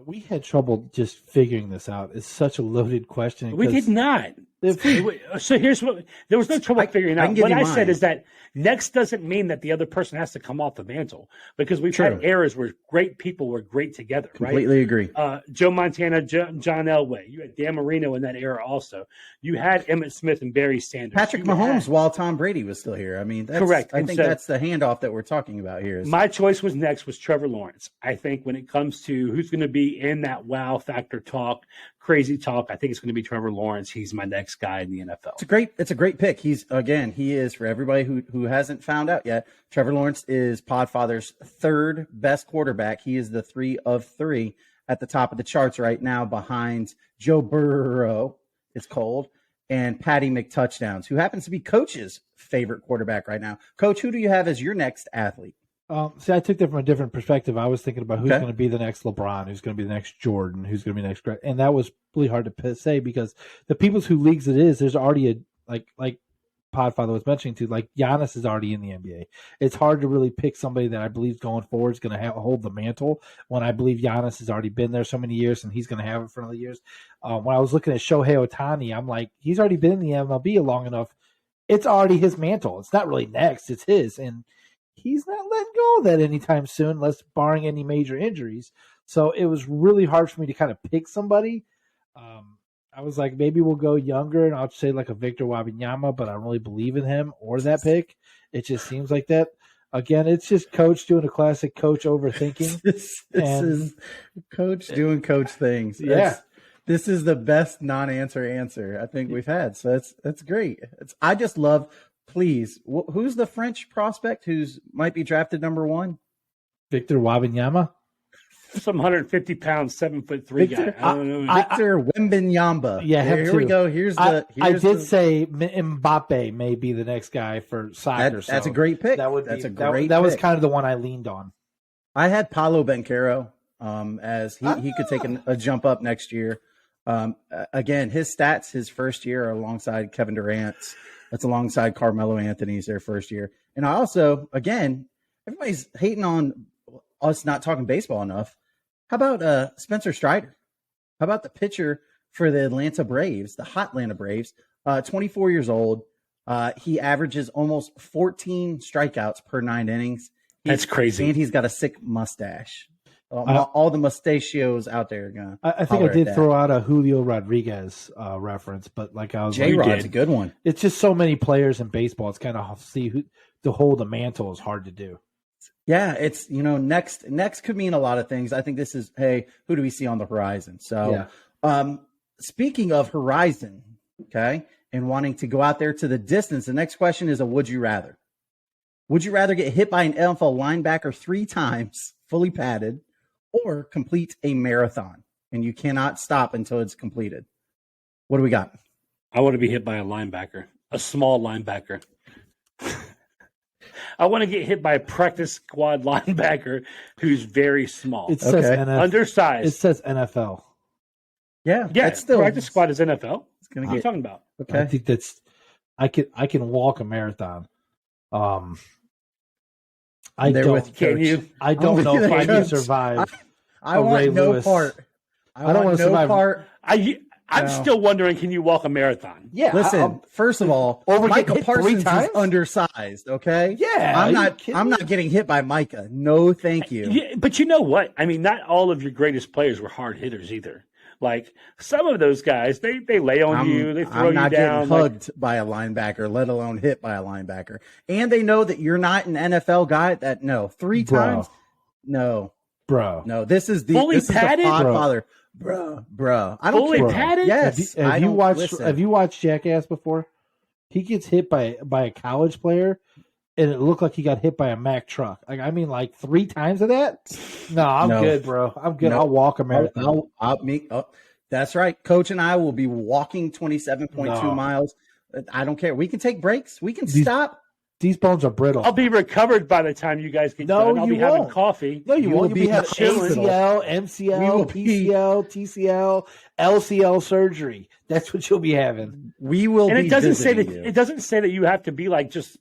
We had trouble just figuring this out. It's such a loaded question. We did not. So here's what there was no trouble figuring out. What I said mine. is that next doesn't mean that the other person has to come off the mantle, because we've True. had eras where great people were great together. Completely agree. Joe Montana, John Elway. You had Dan Marino in that era also. You had Emmitt Smith and Barry Sanders. Patrick Mahomes while Tom Brady was still here. I mean, correct. I think that's the handoff that we're talking about here. My choice was Trevor Lawrence. I think when it comes to who's going to be in that wow factor talk, crazy talk, I think it's going to be Trevor Lawrence. He's my next guy in the NFL. It's a great pick. He is, for everybody who hasn't found out yet, Trevor Lawrence is Podfather's third best quarterback. He is the 3 of 3 at the top of the charts right now, behind Joe Burrow, it's cold, and Patty McTouchdowns, who happens to be Coach's favorite quarterback right now. Coach, who do you have as your next athlete? See, I took that from a different perspective. I was thinking about who's going to be the next LeBron, who's going to be the next Jordan, who's going to be the next Greg. And that was really hard to say, because the people's who leagues it is, there's already a, like Podfather was mentioning too, like Giannis is already in the NBA. It's hard to really pick somebody that I believe going forward is going to hold the mantle, when I believe Giannis has already been there so many years and he's going to have it for another years. When I was looking at Shohei Ohtani, I'm like, he's already been in the MLB long enough. It's already his mantle. It's not really next. It's his. And he's not letting go of that anytime soon, unless barring any major injuries. So it was really hard for me to kind of pick somebody. I was like, maybe we'll go younger, and I'll say like a Victor Wembanyama, but I don't really believe in him or that pick. It just seems like that. Again, it's just Coach doing a classic Coach overthinking. This is Coach doing Coach things. Yeah. This is the best non-answer I think we've had. So that's great. I just love. Please, who's the French prospect who's might be drafted number 1? Victor Wembanyama. Some 150-pound, 7'3" guy. I don't know. Victor Wembanyama. Yeah, here we go. I did say Mbappe may be the next guy for soccer. That's a great pick. That was kind of the one I leaned on. I had Paolo Banchero as he could take a jump up next year. Again, his stats his first year are alongside Kevin Durant's. That's alongside Carmelo Anthony's their first year. And I also, again, everybody's hating on us not talking baseball enough. How about Spencer Strider? How about the pitcher for the Atlanta Braves, the hot Atlanta Braves? 24 years old. He averages almost 14 strikeouts per 9 innings. That's crazy. And he's got a sick mustache. All the mustachios out there are gonna. I think I did throw out a Julio Rodriguez reference, but like I was, J-Rod's a good one. It's just so many players in baseball. It's kind of see who to hold the mantle is hard to do. Yeah, it's next could mean a lot of things. I think this is, hey, who do we see on the horizon? So, speaking of horizon, okay, and wanting to go out there to the distance, the next question is a would you rather? Would you rather get hit by an NFL linebacker 3 times, fully padded, or complete a marathon and you cannot stop until it's completed? What do we got? I want to be hit by a linebacker, a small linebacker. I want to get hit by a practice squad linebacker who's very small. It says undersized. It says NFL. Yeah, that's still practice squad is NFL. It's gonna what are you talking about? Okay, I think that's. I can walk a marathon. I don't know if I can survive. I want no part. I don't want to survive. Part. I'm still wondering, can you walk a marathon? Yeah. Listen, first of all, Micah Parsons is undersized. Okay. Yeah. I'm not getting hit by Micah. No, thank you. Yeah, but you know what? I mean, not all of your greatest players were hard hitters either. Like some of those guys, they lay on you, they throw you down. I'm not getting hugged by a linebacker, let alone hit by a linebacker. And they know that you're not an NFL guy. That no, 3 times, no, bro, no. This is the fully padded, Podfather, bro. I don't fully padded. Yes. Have you watched Jackass before? He gets hit by a college player, and it looked like he got hit by a Mack truck. Like 3 times of that. No, I'm good, bro. I'm good. I'll walk a marathon. That's right. Coach and I will be walking 27.2 miles. I don't care. We can take breaks. We can stop. These bones are brittle. I'll be recovered by the time you guys get done. I'll be having coffee. No, you won't. You'll be having ACL, MCL, PCL, TCL, LCL surgery. That's what you'll be having. We will. And it doesn't say that. It doesn't say that you have to be like just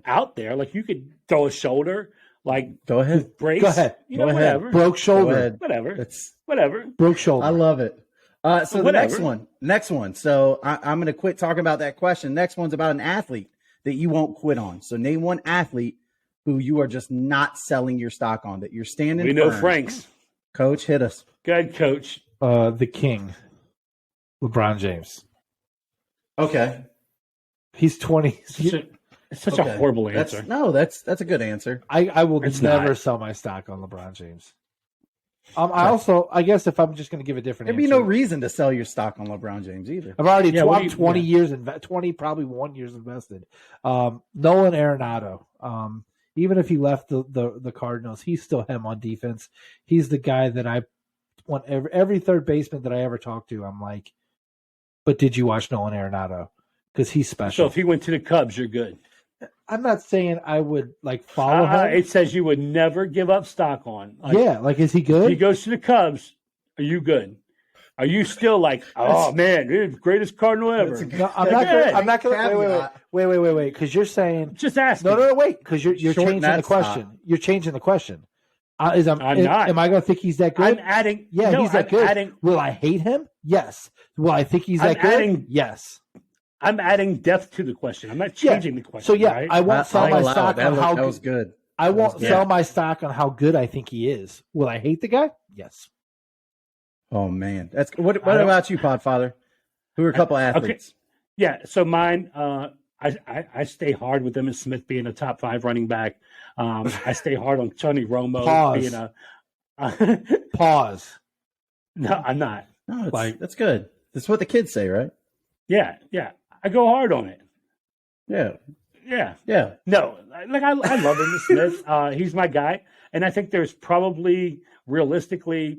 out there. Like you could throw a shoulder. Like go ahead, brace. Go ahead. Whatever. Broke shoulder. Whatever. Whatever. Broke shoulder. I love it. So the next one. So I'm going to quit talking about that question. Next one's about an athlete that you won't quit on. So name one athlete who you are just not selling your stock on, that you're standing. We know Frank's. Coach, hit us. Good, Coach. The King, LeBron James. Okay. He's 20. It's such a horrible answer. That's a good answer. I will never sell my stock on LeBron James. I guess if I'm just going to give a different There'd be no reason to sell your stock on LeBron James either. I've already I'm 20 years, 20, probably 1 years invested. Nolan Arenado, even if he left the Cardinals, he's still him on defense. He's the guy that I want every third baseman that I ever talk to. I'm like, but did you watch Nolan Arenado? Because he's special. So if he went to the Cubs, you're good. I'm not saying I would follow him. It says you would never give up stock on. Is he good? If he goes to the Cubs, are you good? Are you still oh man, dude, greatest Cardinal ever? No, I'm not going. Wait. Because you're saying just ask. No, wait. Because you're changing the question. Stop. You're changing the question. I'm not. Am I going to think he's that good? I'm adding. Yeah, no, he's that I'm good. Adding, will I hate him? Yes. Will I think he's that good? Yes. I'm adding depth to the question. I'm not changing the question. So right? I won't sell my stock on how that was good. I won't sell my stock on how good I think he is. Will I hate the guy? Yes. Oh man, that's what about you, Podfather? Who are a couple athletes? Okay. Yeah, so mine. I stay hard with Emmitt Smith being a top 5 running back. I stay hard on Tony Romo being a pause. No, I'm not. No, that's good. That's what the kids say, right? Yeah. I go hard on it. Yeah. No, I love Emmitt Smith. He's my guy, and I think there's probably realistically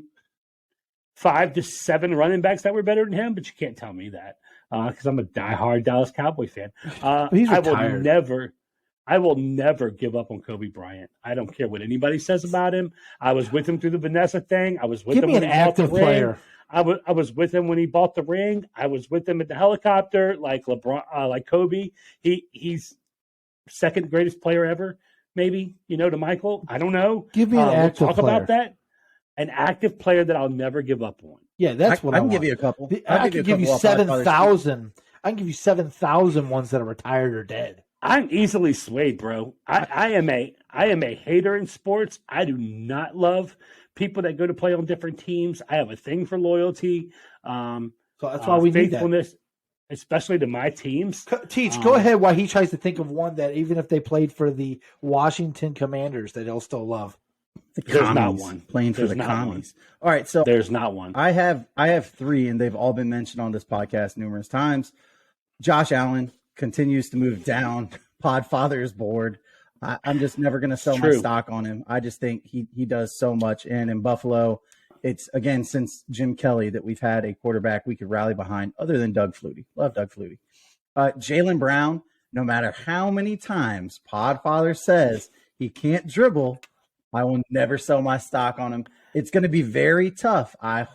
5 to 7 running backs that were better than him, but you can't tell me that because I'm a diehard Dallas Cowboy fan. He's retired. I will never give up on Kobe Bryant. I don't care what anybody says about him. I was with him through the Vanessa thing. I was with him when he bought the ring. I was with him when he bought the ring. I was with him at the helicopter, like LeBron, like Kobe. He's second greatest player ever, maybe. To Michael. I don't know. Give me an active player. About that. An active player that I'll never give up on. Yeah, that's what I can give you a couple. I can give you 7,000. I can give you 7,000 ones that are retired or dead. I'm easily swayed, bro. I am a hater in sports. I do not love people that go to play on different teams. I have a thing for loyalty. So that's why we need faithfulness, especially to my teams. Go ahead while he tries to think of one that even if they played for the Washington Commanders, that he'll still love. There's not one playing for the commies. All right, so there's not one. I have 3, and they've all been mentioned on this podcast numerous times. Josh Allen continues to move down Podfather's board. I'm just never going to sell my stock on him. I just think he does so much. And in Buffalo, it's, again, since Jim Kelly that we've had a quarterback we could rally behind other than Doug Flutie. Love Doug Flutie. Jaylen Brown, no matter how many times Podfather says he can't dribble, I will never sell my stock on him. It's going to be very tough. I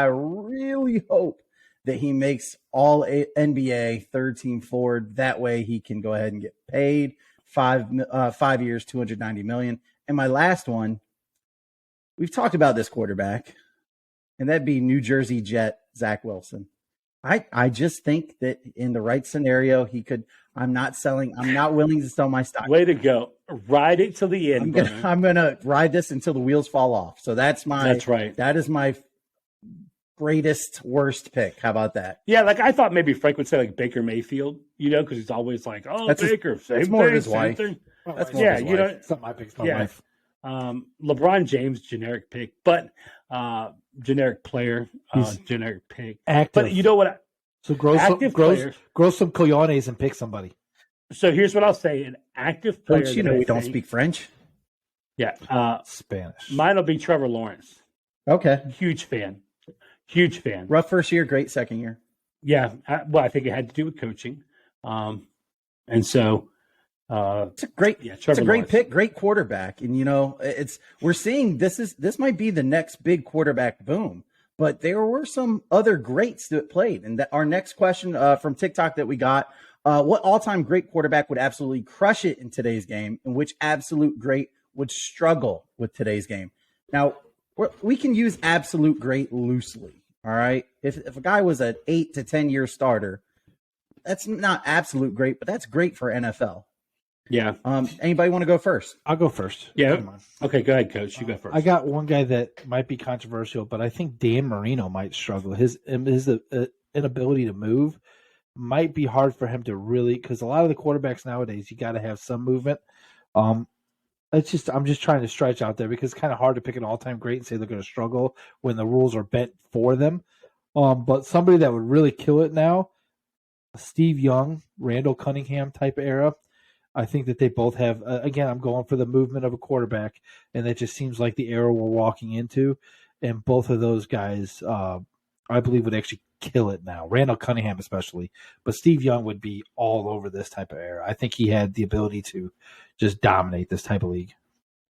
really hope that he makes all NBA third team forward. That way he can go ahead and get paid 5 years, $290 million. And my last one, we've talked about this quarterback, and that'd be New Jersey Jet Zach Wilson. I just think that in the right scenario, he could. I'm not willing to sell my stock. Way to go. Ride it to the end. I'm gonna ride this until the wheels fall off. So that's right. That is my greatest worst pick. How about that? Yeah, I thought maybe Frank would say Baker Mayfield, because he's always that's Baker. That's more of his wife. That's more of his wife. It's not my pick. It's my wife. LeBron James, generic pick, but generic player, generic pick. Active. But you know what? So grow some cojones and pick somebody. So here's what I'll say: an active player. Coach, we don't speak French. Yeah, Spanish. Mine will be Trevor Lawrence. Okay, huge fan. Rough first year, great second year. Yeah, I think it had to do with coaching, and so it's a great, it's a great pick, great quarterback, and we're seeing this might be the next big quarterback boom. But there were some other greats that played, and our next question from TikTok that we got: what all-time great quarterback would absolutely crush it in today's game, and which absolute great would struggle with today's game? Now, we can use absolute great loosely. All right. If a guy was an 8 to 10 year starter, that's not absolute great, but that's great for NFL. Yeah. Anybody want to go first? I'll go first. Yeah. Okay, go ahead, Coach. You go first. I got one guy that might be controversial, but I think Dan Marino might struggle. His inability to move might be hard for him to really, because a lot of the quarterbacks nowadays, you got to have some movement. I'm just trying to stretch out there because it's kind of hard to pick an all-time great and say they're going to struggle when the rules are bent for them. But somebody that would really kill it now, Steve Young, Randall Cunningham type era. I think that they both have, again, I'm going for the movement of a quarterback, and that just seems like the era we're walking into. And both of those guys, I believe, would actually kill it now. Randall Cunningham especially. But Steve Young would be all over this type of era. I think he had the ability to just dominate this type of league.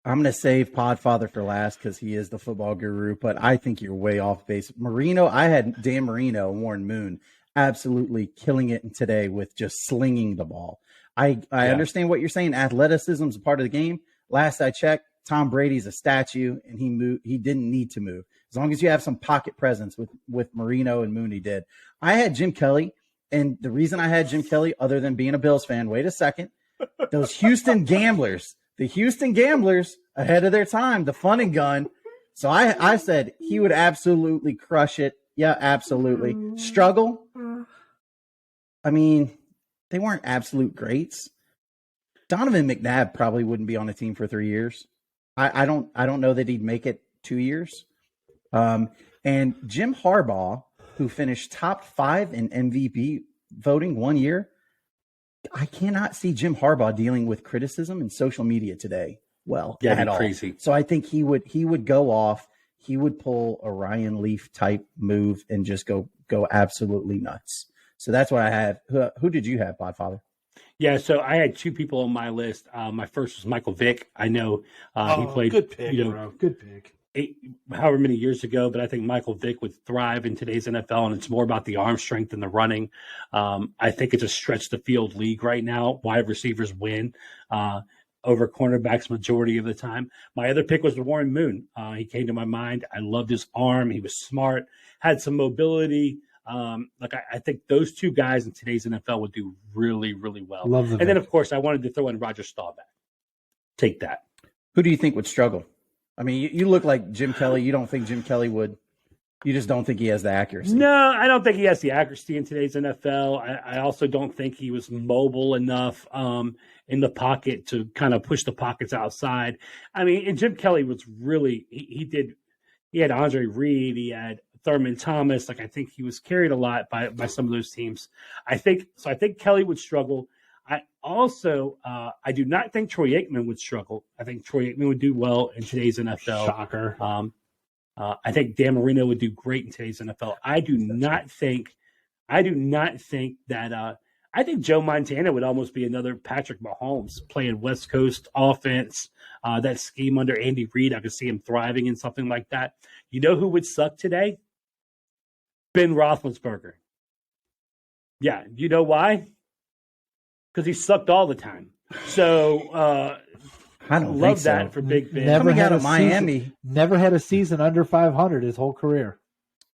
I'm going to save Podfather for last because he is the football guru, but I think you're way off base. Marino, I had Dan Marino and Warren Moon absolutely killing it today with just slinging the ball. I understand what you're saying. Athleticism is a part of the game. Last I checked, Tom Brady's a statue, and he didn't need to move. As long as you have some pocket presence with Marino and Mooney did. I had Jim Kelly, and the reason I had Jim Kelly, other than being a Bills fan, wait a second, those Houston Gamblers, ahead of their time, the fun and gun. So I said he would absolutely crush it. Yeah, absolutely. Struggle? I mean, they weren't absolute greats. Donovan McNabb probably wouldn't be on a team for 3 years. I don't know that he'd make it 2 years. And Jim Harbaugh, who finished top 5 in MVP voting 1 year, I cannot see Jim Harbaugh dealing with criticism and social media today. Well, yeah, at all. Crazy. So I think he would go off. He would pull a Ryan Leaf type move and just go absolutely nuts. So that's what I have. Who did you have, Podfather? Yeah, so I had two people on my list. My first was Michael Vick. I know he played. Good pick, bro. Good pick. However many years ago, but I think Michael Vick would thrive in today's NFL, and it's more about the arm strength and the running. I think it's a stretch the field league right now. Wide receivers win over cornerbacks majority of the time. My other pick was Warren Moon. He came to my mind. I loved his arm. He was smart, had some mobility. I think those two guys in today's NFL would do really, really well. Love them. And then, of course, I wanted to throw in Roger Staubach. Take that. Who do you think would struggle? I mean, you look like Jim Kelly. You don't think Jim Kelly would? You just don't think he has the accuracy? No, I don't think he has the accuracy in today's NFL. I also don't think he was mobile enough in the pocket to kind of push the pockets outside. I mean, and Jim Kelly was really he had Andre Reed, he had Thurman Thomas. I think he was carried a lot by some of those teams. I think Kelly would struggle. I also I do not think Troy Aikman would struggle. I think Troy Aikman would do well in today's NFL. Shocker. I think Dan Marino would do great in today's NFL. I do not think that. I think Joe Montana would almost be another Patrick Mahomes playing West Coast offense. That scheme under Andy Reid, I could see him thriving in something like that. You know who would suck today? Ben Roethlisberger. Yeah, you know why? Because he sucked all the time. So I don't love think that so. for Big Ben. Coming out of Miami, never had a season under 500 his whole career.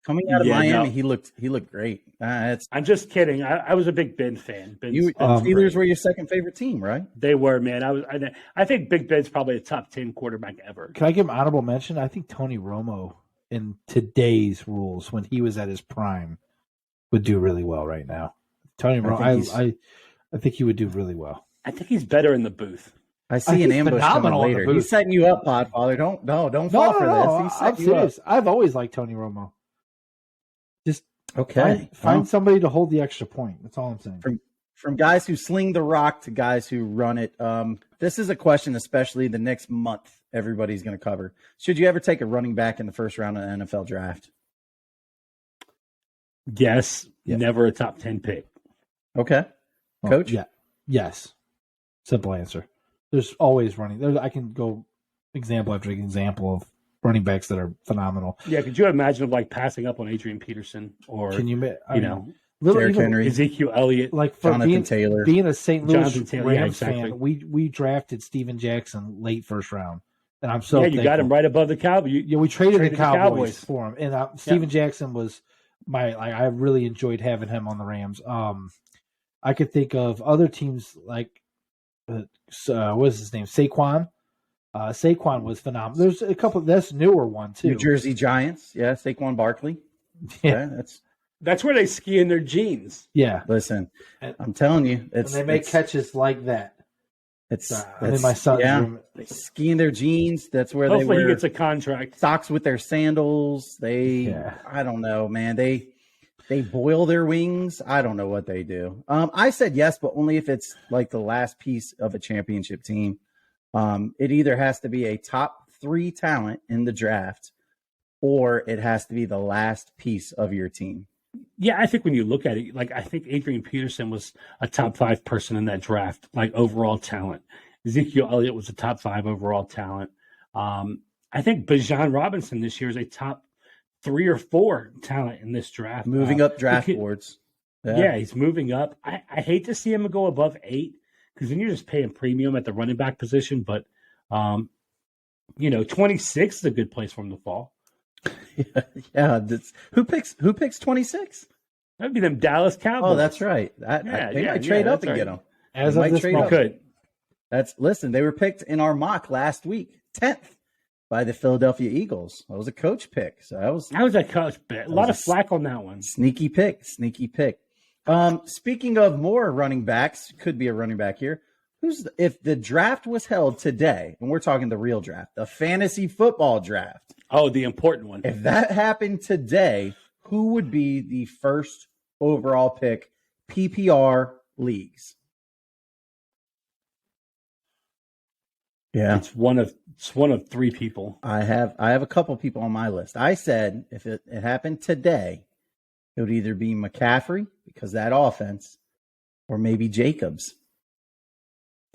Coming out of Miami, he looked great. I'm just kidding. I was a big Ben fan. Steelers were your second favorite team, right? They were, man. I think Big Ben's probably a top 10 quarterback ever. Can I give him honorable mention? I think Tony Romo in today's rules, when he was at his prime, would do really well right now. Tony Romo, I think he would do really well. I think he's better in the booth. I see an ambush coming later. He's setting you up, Podfather. Don't fall for this. He's setting you up. I've always liked Tony Romo. Just okay. Find somebody to hold the extra point. That's all I'm saying. From guys who sling the rock to guys who run it. This is a question, especially the next month, everybody's going to cover. Should you ever take a running back in the first round of the NFL draft? Yes. Never a top 10 pick. Okay. Coach? Yeah. Yes. Simple answer. There's always running. I can go example after example of running backs that are phenomenal. Yeah, could you imagine passing up on Adrian Peterson or Derrick Henry, Ezekiel Elliott, like for Jonathan Taylor, being a St. Louis Rams fan, we drafted Steven Jackson late first round. And I'm so you got him right above the Cowboys. We traded the Cowboys for him, and Steven Jackson was I really enjoyed having him on the Rams. I could think of other teams like what's his name, Saquon. Saquon was phenomenal. There's a couple. That's a newer one too. New Jersey Giants, Saquon Barkley. Yeah, that's where they ski in their jeans. Yeah, listen, I'm telling you, they make catches like that. It's my son's they ski in their jeans. That's where Hopefully they wear he gets a contract. Socks with their sandals. I don't know, man. They boil their wings. I don't know what they do. I said yes, but only if it's like the last piece of a championship team. It either has to be a top 3 talent in the draft, or it has to be the last piece of your team. Yeah, I think when you look at it, I think Adrian Peterson was a top 5 person in that draft, overall talent. Ezekiel Elliott was a top 5 overall talent. I think Bijan Robinson this year is a top 3 or 4 talent in this draft. Moving up draft boards. Yeah, he's moving up. I hate to see him go above 8 because then you're just paying premium at the running back position. But, 26 is a good place for him to fall. Yeah. Who picks 26? That'd be them Dallas Cowboys. Oh, that's right. They might trade up and get them. As of this moment, could. Listen, they were picked in our mock last week, 10th by the Philadelphia Eagles. That was a coach pick. So that was a coach pick. A lot of flack on that one. Sneaky pick. Speaking of more running backs, could be a running back here. If the draft was held today, and we're talking the real draft, the fantasy football draft. Oh, the important one. If that happened today, who would be the first overall pick PPR leagues? Yeah. It's one of 3 people. I have a couple people on my list. I said if it happened today, it would either be McCaffrey because that offense, or maybe Jacobs.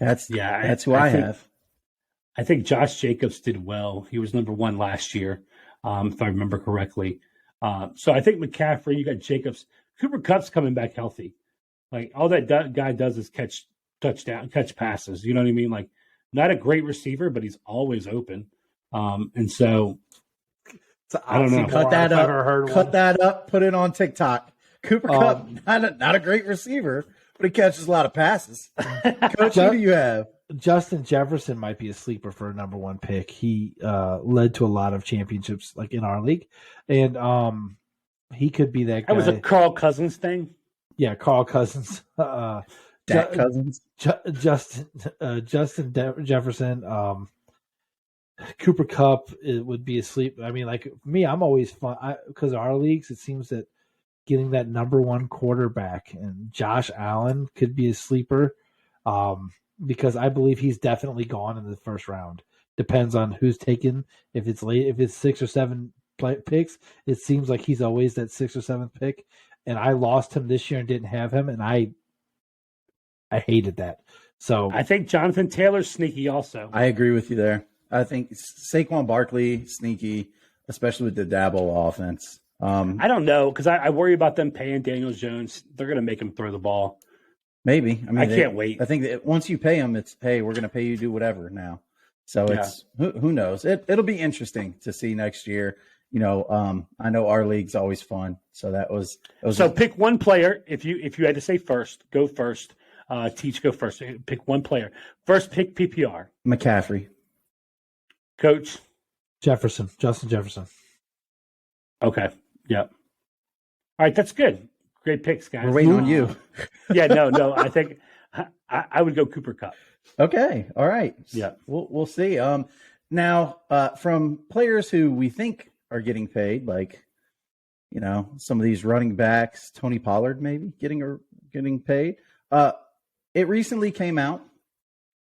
That's who I have. I think Josh Jacobs did well. He was number 1 last year, if I remember correctly. So I think McCaffrey, you got Jacobs. Cooper Kupp's coming back healthy. All that guy does is catch passes. You know what I mean? Not a great receiver, but he's always open. And so I don't know. Cut that up. Put it on TikTok. Cooper Kupp, not a great receiver, but he catches a lot of passes. Coach, who do you have? Justin Jefferson might be a sleeper for a number 1 pick. He led to a lot of championships in our league, and he could be that guy. That was a Carl Cousins thing. Yeah, Carl Cousins. Dak Cousins. Justin Jefferson. Cooper Kupp would be a sleep. I mean, me, I'm always fun because our leagues. It seems that getting that number 1 quarterback and Josh Allen could be a sleeper. Because I believe he's definitely gone in the first round. Depends on who's taken. If it's late, if it's 6 or 7 picks, it seems like he's always that 6th or 7th pick. And I lost him this year and didn't have him, and I hated that. So I think Jonathan Taylor's sneaky also. I agree with you there. I think Saquon Barkley sneaky, especially with the Dabo offense. I don't know because I worry about them paying Daniel Jones. They're going to make him throw the ball. Maybe. I mean, I can't wait. I think that once you pay them, it's, hey, we're going to pay you to do whatever now. So it's who knows? It'll be interesting to see next year. I know our league's always fun. So that was so pick one player. If you had to say first, go first. Teach, go first. Pick one player. First pick PPR. McCaffrey. Coach. Justin Jefferson. Okay. Yep. All right. That's good. Great picks, guys. We're waiting on you. No. I think I would go Cooper Kupp. Okay. All right. Yeah. We'll see. Now, from players who we think are getting paid, some of these running backs, Tony Pollard maybe getting paid. It recently came out,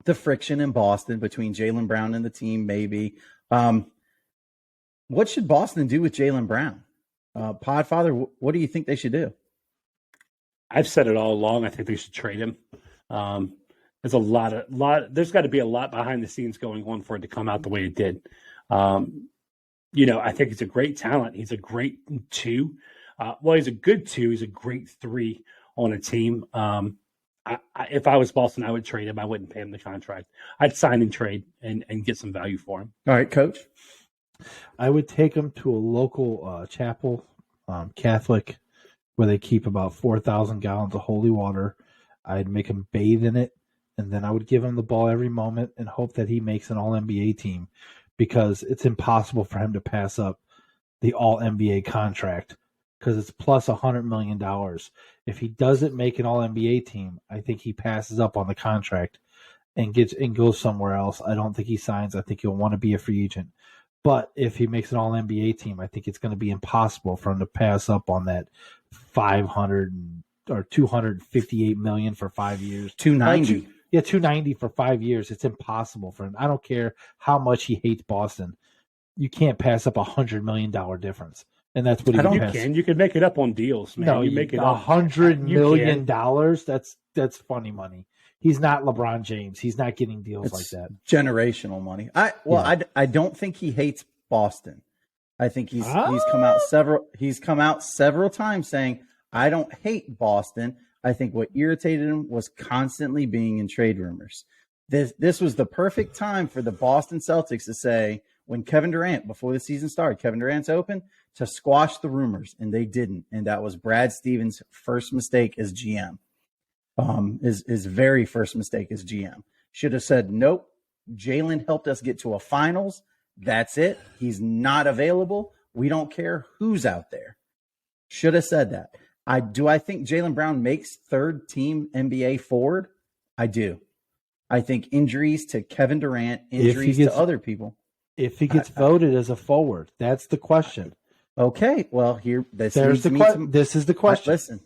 the friction in Boston between Jaylen Brown and the team, maybe. What should Boston do with Jaylen Brown? Podfather, what do you think they should do? I've said it all along. I think they should trade him. There's there's got to be a lot behind the scenes going on for it to come out the way it did. I think he's a great talent. He's a great 2. He's a good 2. He's a great 3 on a team. if I was Boston, I would trade him. I wouldn't pay him the contract. I'd sign and trade and get some value for him. All right, Coach. I would take him to a local chapel, Catholic, where they keep about 4,000 gallons of holy water. I'd make him bathe in it, and then I would give him the ball every moment and hope that he makes an All-NBA team, because it's impossible for him to pass up the All-NBA contract, because it's plus $100 million. If he doesn't make an All-NBA team, I think he passes up on the contract and goes somewhere else. I don't think he signs. I think he'll want to be a free agent. But if he makes an All-NBA team, I think it's going to be impossible for him to pass up on that 500 or 258 million for 5 years. 290. Yeah, 290 for 5 years. It's impossible for him. I don't care how much he hates Boston. You can't pass up $100 million difference. And that's what he can. You can make it up on deals, man. No, you make it up. $100 million. That's funny money. He's not LeBron James. He's not getting deals like that. Generational money. I don't think he hates Boston. I think he's come out several times saying, I don't hate Boston. I think what irritated him was constantly being in trade rumors. This was the perfect time for the Boston Celtics to say, when Kevin Durant, before the season started, Kevin Durant's open, to squash the rumors, and they didn't. And that was Brad Stevens' first mistake as GM. His very first mistake as GM. Should have said, nope, Jalen helped us get to a finals. That's it. He's not available. We don't care who's out there. Should have said that. I think Jaylen Brown makes third team NBA forward? I do. I think injuries to Kevin Durant, injuries to other people. If he gets voted as a forward, that's the question. Okay, well, this is the question. Listen,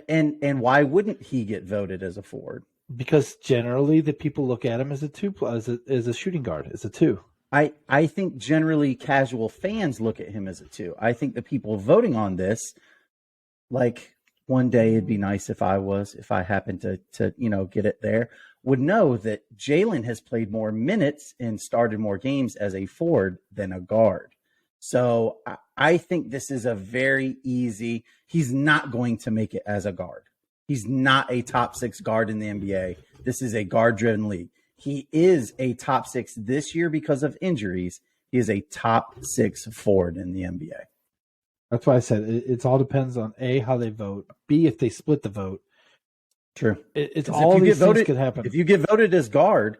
and why wouldn't he get voted as a forward? Because generally the people look at him as a shooting guard, as a two. I think generally casual fans look at him as a two. I think the people voting on this, like, one day it'd be nice if I happened to get it there, would know that Jalen has played more minutes and started more games as a forward than a guard. So I think this is a very easy. He's not going to make it as a guard. He's not a top 6 guard in the NBA. This is a guard-driven league. He is a top 6 this year because of injuries. He is a top 6 forward in the NBA. That's why I said it all depends on A, how they vote, B, if they split the vote. True. It's all these things could happen. If you get voted as guard,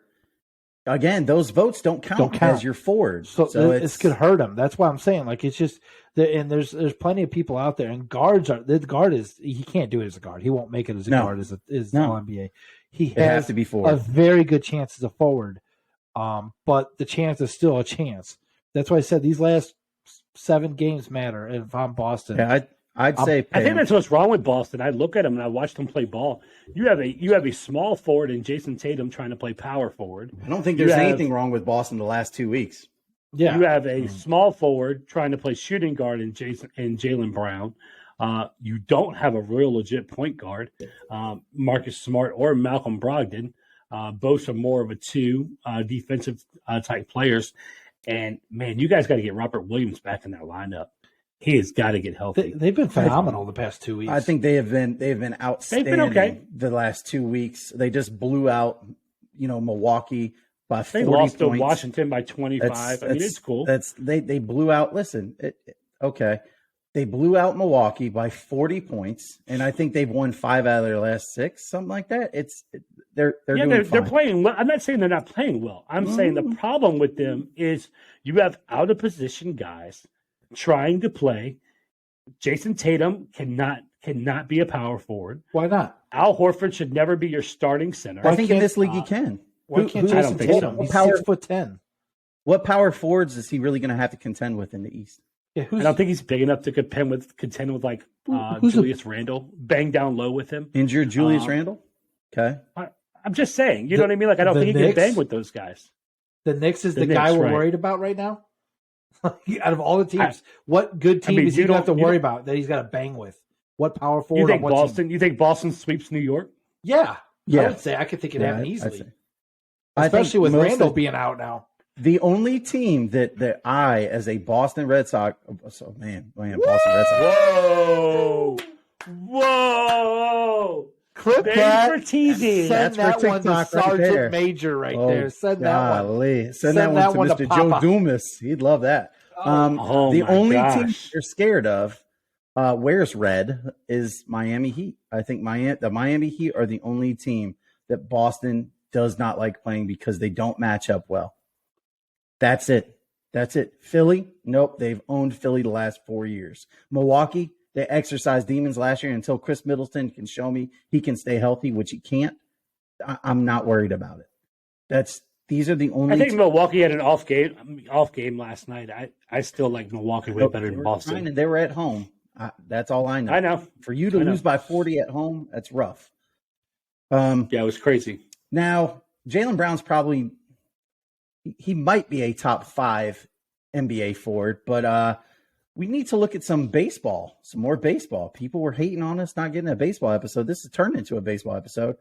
again, those votes don't count as your forward. So this could hurt him. That's why I'm saying, like, it's just and there's plenty of people out there, and he can't do it as a guard. He won't make it as a guard as All-NBA. He has to be forward. A very good chance as a forward, but the chance is still a chance. That's why I said these last 7 games matter. If I'm Boston, yeah, I'd say. I think that's what's wrong with Boston. I look at him and I watched him play ball. You have a small forward in Jason Tatum trying to play power forward. I don't think there's anything wrong with Boston the last 2 weeks. Yeah, you have a small forward trying to play shooting guard in Jaylen Brown. You don't have a real legit point guard, Marcus Smart or Malcolm Brogdon. Both are more of a 2 defensive type players. And man, you guys got to get Robert Williams back in that lineup. He has got to get healthy. They've been phenomenal the past 2 weeks. I think they've been outstanding. They've been okay the last 2 weeks. They just blew out, Milwaukee by 40 points. They lost to Washington by 25. It's cool. They blew out. Listen, okay. They blew out Milwaukee by 40 points, and I think they've won 5 out of their last 6, something like that. They're playing well. I'm not saying they're not playing well. I'm saying the problem with them is you have out of position guys trying to play. Jason Tatum cannot be a power forward. Why not? Al Horford should never be your starting center. I think in this league he can. Why can't Jason Tatum? He's 6'10". What power forwards is he really going to have to contend with in the East? Yeah, I don't think he's big enough to contend with like Julius Randle. Bang down low with him. Injured Julius Randle? Okay. I'm just saying. You know what I mean? Like, I don't think he can bang with those guys. The Knicks is the guy we're worried about right now? Out of all the teams, what good team does he have to worry about that he's got to bang with? What power forward? You think Boston sweeps New York? Yeah. I would say I could think it happen easily. Especially with Randle being out now. The only team that I, as a Boston Red Sox, Boston Red Sox. Whoa! Clip Made that. for TV. Send That's that for one to TikTok right Sergeant there. Major right Oh, there. Send that one. golly. Send that one to Mr. Joe Papa. Dumas. He'd love that. Oh, The my only team gosh. you're scared of, wears red, is Miami Heat. I think the Miami Heat are the only team that Boston does not like playing because they don't match up well. That's it. Philly, nope. They've owned Philly the last 4 years. Milwaukee, they exercised demons last year until Chris Middleton can show me he can stay healthy, which he can't. I'm not worried about it. These are the only. I think Milwaukee had an off game last night. I still like Milwaukee way better than Boston. They were at home. That's all I know. I know. For you to lose by 40 at home, that's rough. Yeah, it was crazy. Now, Jaylen Brown's probably he might be a top 5 NBA forward, but we need to look at some more baseball. People were hating on us not getting a baseball episode. This has turned into a baseball episode.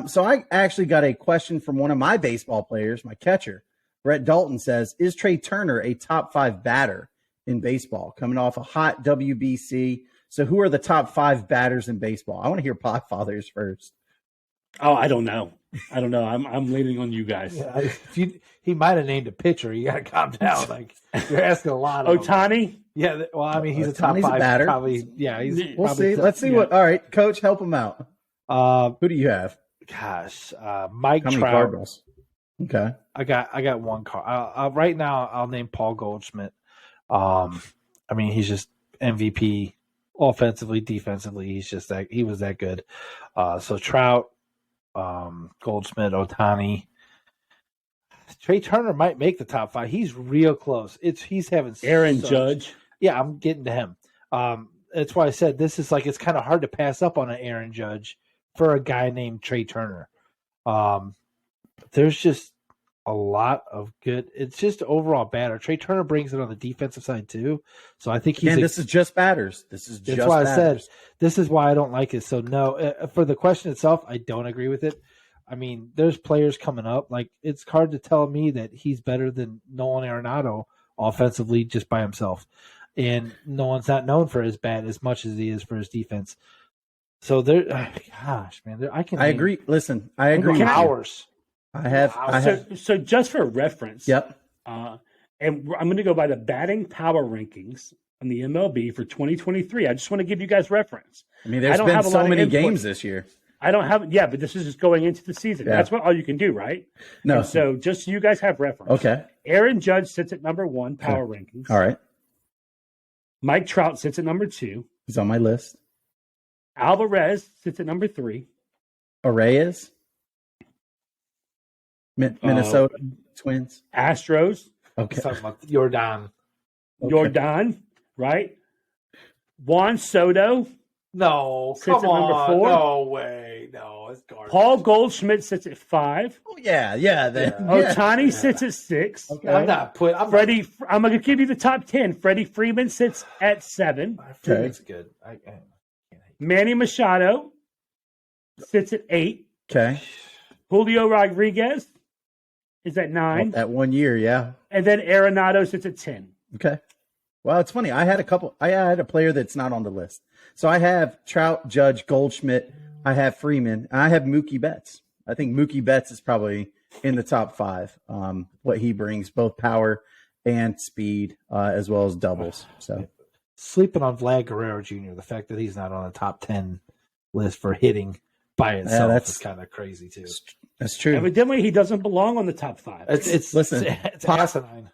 So I actually got a question from one of my baseball players, my catcher. Brett Dalton says, is Trey Turner a top 5 batter in baseball, coming off a hot WBC? So who are the top 5 batters in baseball? I want to hear Podfathers first. Oh, I don't know. I'm leaning on you guys. Yeah, he might have named a pitcher. You got to calm down. Like you're asking a lot. Of Otani. Yeah, well, I mean, he's a top Otani's 5 batter. Probably. Yeah, We'll see. Let's see what. All right, Coach, help him out. Who do you have? Gosh, Mike How many Trout. Cardinals? Okay, I got one card. Right now, I'll name Paul Goldschmidt. I mean, he's just MVP offensively, defensively. He was that good. So Trout, Goldschmidt, Otani. Trey Turner might make the top 5. He's real close. He's having Aaron Judge. Yeah, I'm getting to him. That's why I said this is it's kind of hard to pass up on an Aaron Judge for a guy named Trey Turner. There's just a lot of good. It's just overall batter. Trey Turner brings it on the defensive side too. So I think this is just batters. That's why I said this is why I don't like it. So no, for the question itself, I don't agree with it. I mean, there's players coming up. Like it's hard to tell me that he's better than Nolan Arenado offensively just by himself. And Nolan's not known for his bat as much as he is for his defense. So gosh, man, I agree. Listen, I agree with hours. So just for reference, yep. And I'm going to go by the batting power rankings on the MLB for 2023. I just want to give you guys reference. I mean, there's been so many games this year. I don't have, but this is just going into the season. Yeah. That's all you can do, right? No. And so just so you guys have reference. Okay. Aaron Judge sits at number 1, power rankings. All right. Mike Trout sits at number 2. He's on my list. Alvarez sits at number 3. Arraez? Minnesota Twins. Astros. Okay. Talking about Jordan. Jordan, right? Juan Soto. No, sits at number 4. No way. No, it's garbage. Paul Goldschmidt sits at 5. Oh, yeah. Otani sits at 6. Okay. I'm not. I'm going to give you the top 10. Freddie Freeman sits at 7. Freeman's good. Manny Machado sits at 8. Okay. Julio Rodriguez is at 9. That 1 year, yeah. And then Arenado sits at 10. Okay. Well, it's funny. I had a player that's not on the list. So I have Trout, Judge, Goldschmidt. I have Freeman. And I have Mookie Betts. I think Mookie Betts is probably in the top 5. What he brings, both power and speed, as well as doubles. So sleeping on Vlad Guerrero Jr., the fact that he's not on a top 10 list for hitting by itself is kind of crazy too. That's true. Evidently, he doesn't belong on the top 5. It's asinine.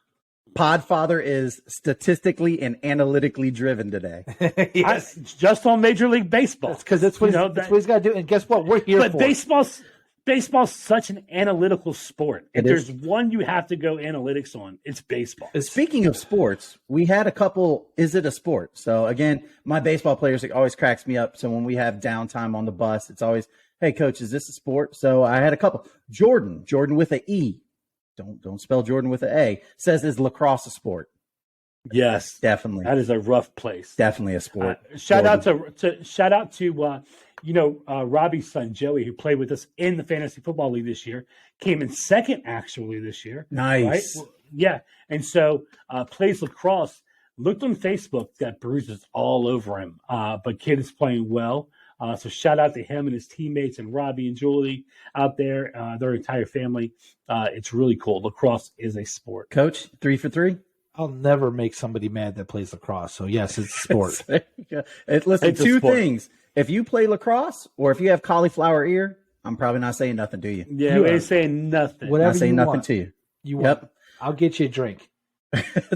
Podfather is statistically and analytically driven today. Yes. Just on Major League Baseball. Because that's what he's got to do. And guess what? We're here for. But baseball's such an analytical sport. If there's one you have to go analytics on, it's baseball. Speaking of sports, we had a couple. Is it a sport? So again, my baseball players, it always cracks me up. So when we have downtime on the bus, it's always, hey, coach, is this a sport? So I had a couple. Jordan with an E. Don't spell Jordan with an A. Says, is lacrosse a sport? Yes, definitely. That is a rough place. Definitely a sport. Shout out to Robbie's son Joey, who played with us in the Fantasy Football League this year. Came in second actually this year. Nice. Right? Yeah, and so plays lacrosse. Looked on Facebook, got bruises all over him. But kid is playing well. So shout out to him and his teammates and Robbie and Julie out there, their entire family. It's really cool. Lacrosse is a sport. Coach, 3 for 3. I'll never make somebody mad that plays lacrosse. So yes, it's a sport. Listen, It's a two sport. things. If you play lacrosse or if you have cauliflower ear, I'm probably not saying nothing to you. Yeah, You we are- ain't saying nothing. Whatever Not saying you nothing want. to you. You Yep. want. I'll get you a drink.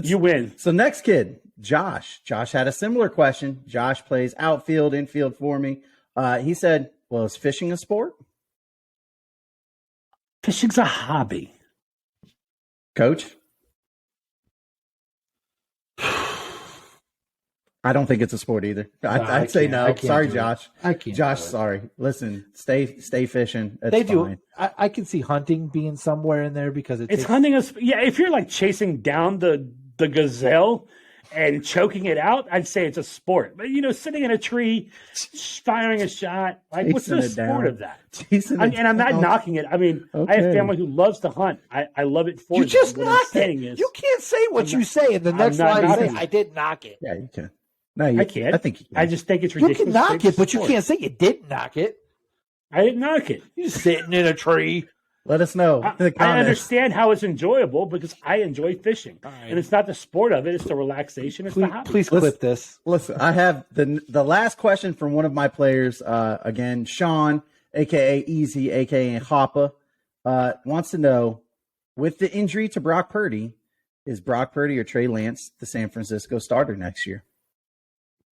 You win. So next kid, Josh. Josh had a similar question. Josh plays outfield, infield for me. He said, well, is fishing a sport? Fishing's a hobby. Coach? I don't think it's a sport either. I I'd say can't. I no. can't Sorry, do it. Josh. I can't. Josh, do it. sorry. Listen, stay fishing. It's They fine. do. I can see hunting being somewhere in there because It's hunting us. Yeah, if you're like chasing down the gazelle and choking it out, I'd say it's a sport. But sitting in a tree, firing a shot, like what's the Chasing it sport down. of that? Chasing it And I'm not down. knocking it. I mean, I Okay. have family who loves to hunt. I love it for You them. just What I'm knocked it. saying is, You can't say what I'm you not- say in the I'm next not line. You say, knocking it. I did knock it. Yeah, you can. No, you, I can't. I think you can. I just think it's You ridiculous. can knock to say it, but it's a you sport. can't say you didn't knock it. I didn't knock it. You're sitting in a tree. Let us know in the I comments. understand how it's enjoyable because I enjoy fishing, All right. and it's not the sport of it; it's the relaxation, it's the Please, hobby. please clip this. Listen, I have the last question from one of my players. Again, Sean, aka Easy, aka Hoppa, wants to know: with the injury to Brock Purdy, is Brock Purdy or Trey Lance the San Francisco starter next year?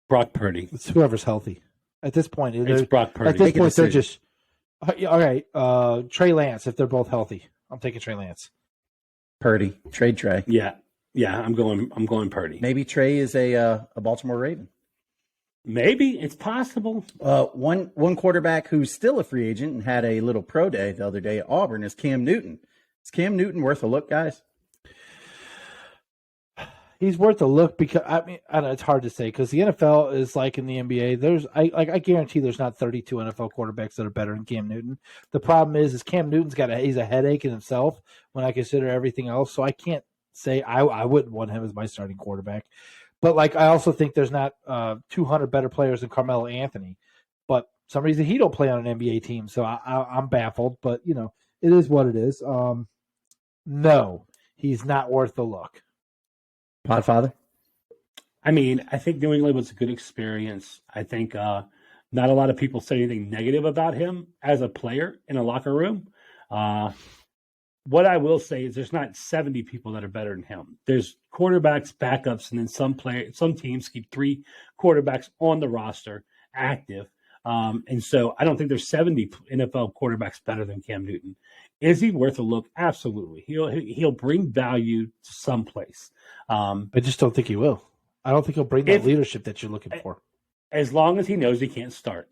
Brock Purdy. It's whoever's healthy. At this point, It's Brock Purdy. at this Make a point, they're decision. just yeah, all right. Trey Lance, if they're both healthy, I'm taking Trey Lance. Purdy, trade Trey. Yeah, I'm going Purdy. Maybe Trey is a Baltimore Raven. Maybe it's possible. One quarterback who's still a free agent and had a little pro day the other day at Auburn is Cam Newton. Is Cam Newton worth a look, guys? He's worth a look because I don't know, it's hard to say because the NFL is like in the NBA. I guarantee there's not 32 NFL quarterbacks that are better than Cam Newton. The problem is Cam Newton's he's a headache in himself when I consider everything else. So I can't say I wouldn't want him as my starting quarterback. But I also think there's not 200 better players than Carmelo Anthony. But for some reason he don't play on an NBA team, so I'm baffled. But it is what it is. No, he's not worth the look. Podfather? I mean, I think New England was a good experience. I think not a lot of people say anything negative about him as a player in a locker room. What I will say is there's not 70 people that are better than him. There's quarterbacks, backups, and then some teams keep 3 quarterbacks on the roster active. And so I don't think there's 70 NFL quarterbacks better than Cam Newton. Is he worth a look? Absolutely. He'll bring value to some place. I just don't think he will. I don't think he'll bring that leadership that you're looking for. As long as he knows he can't start.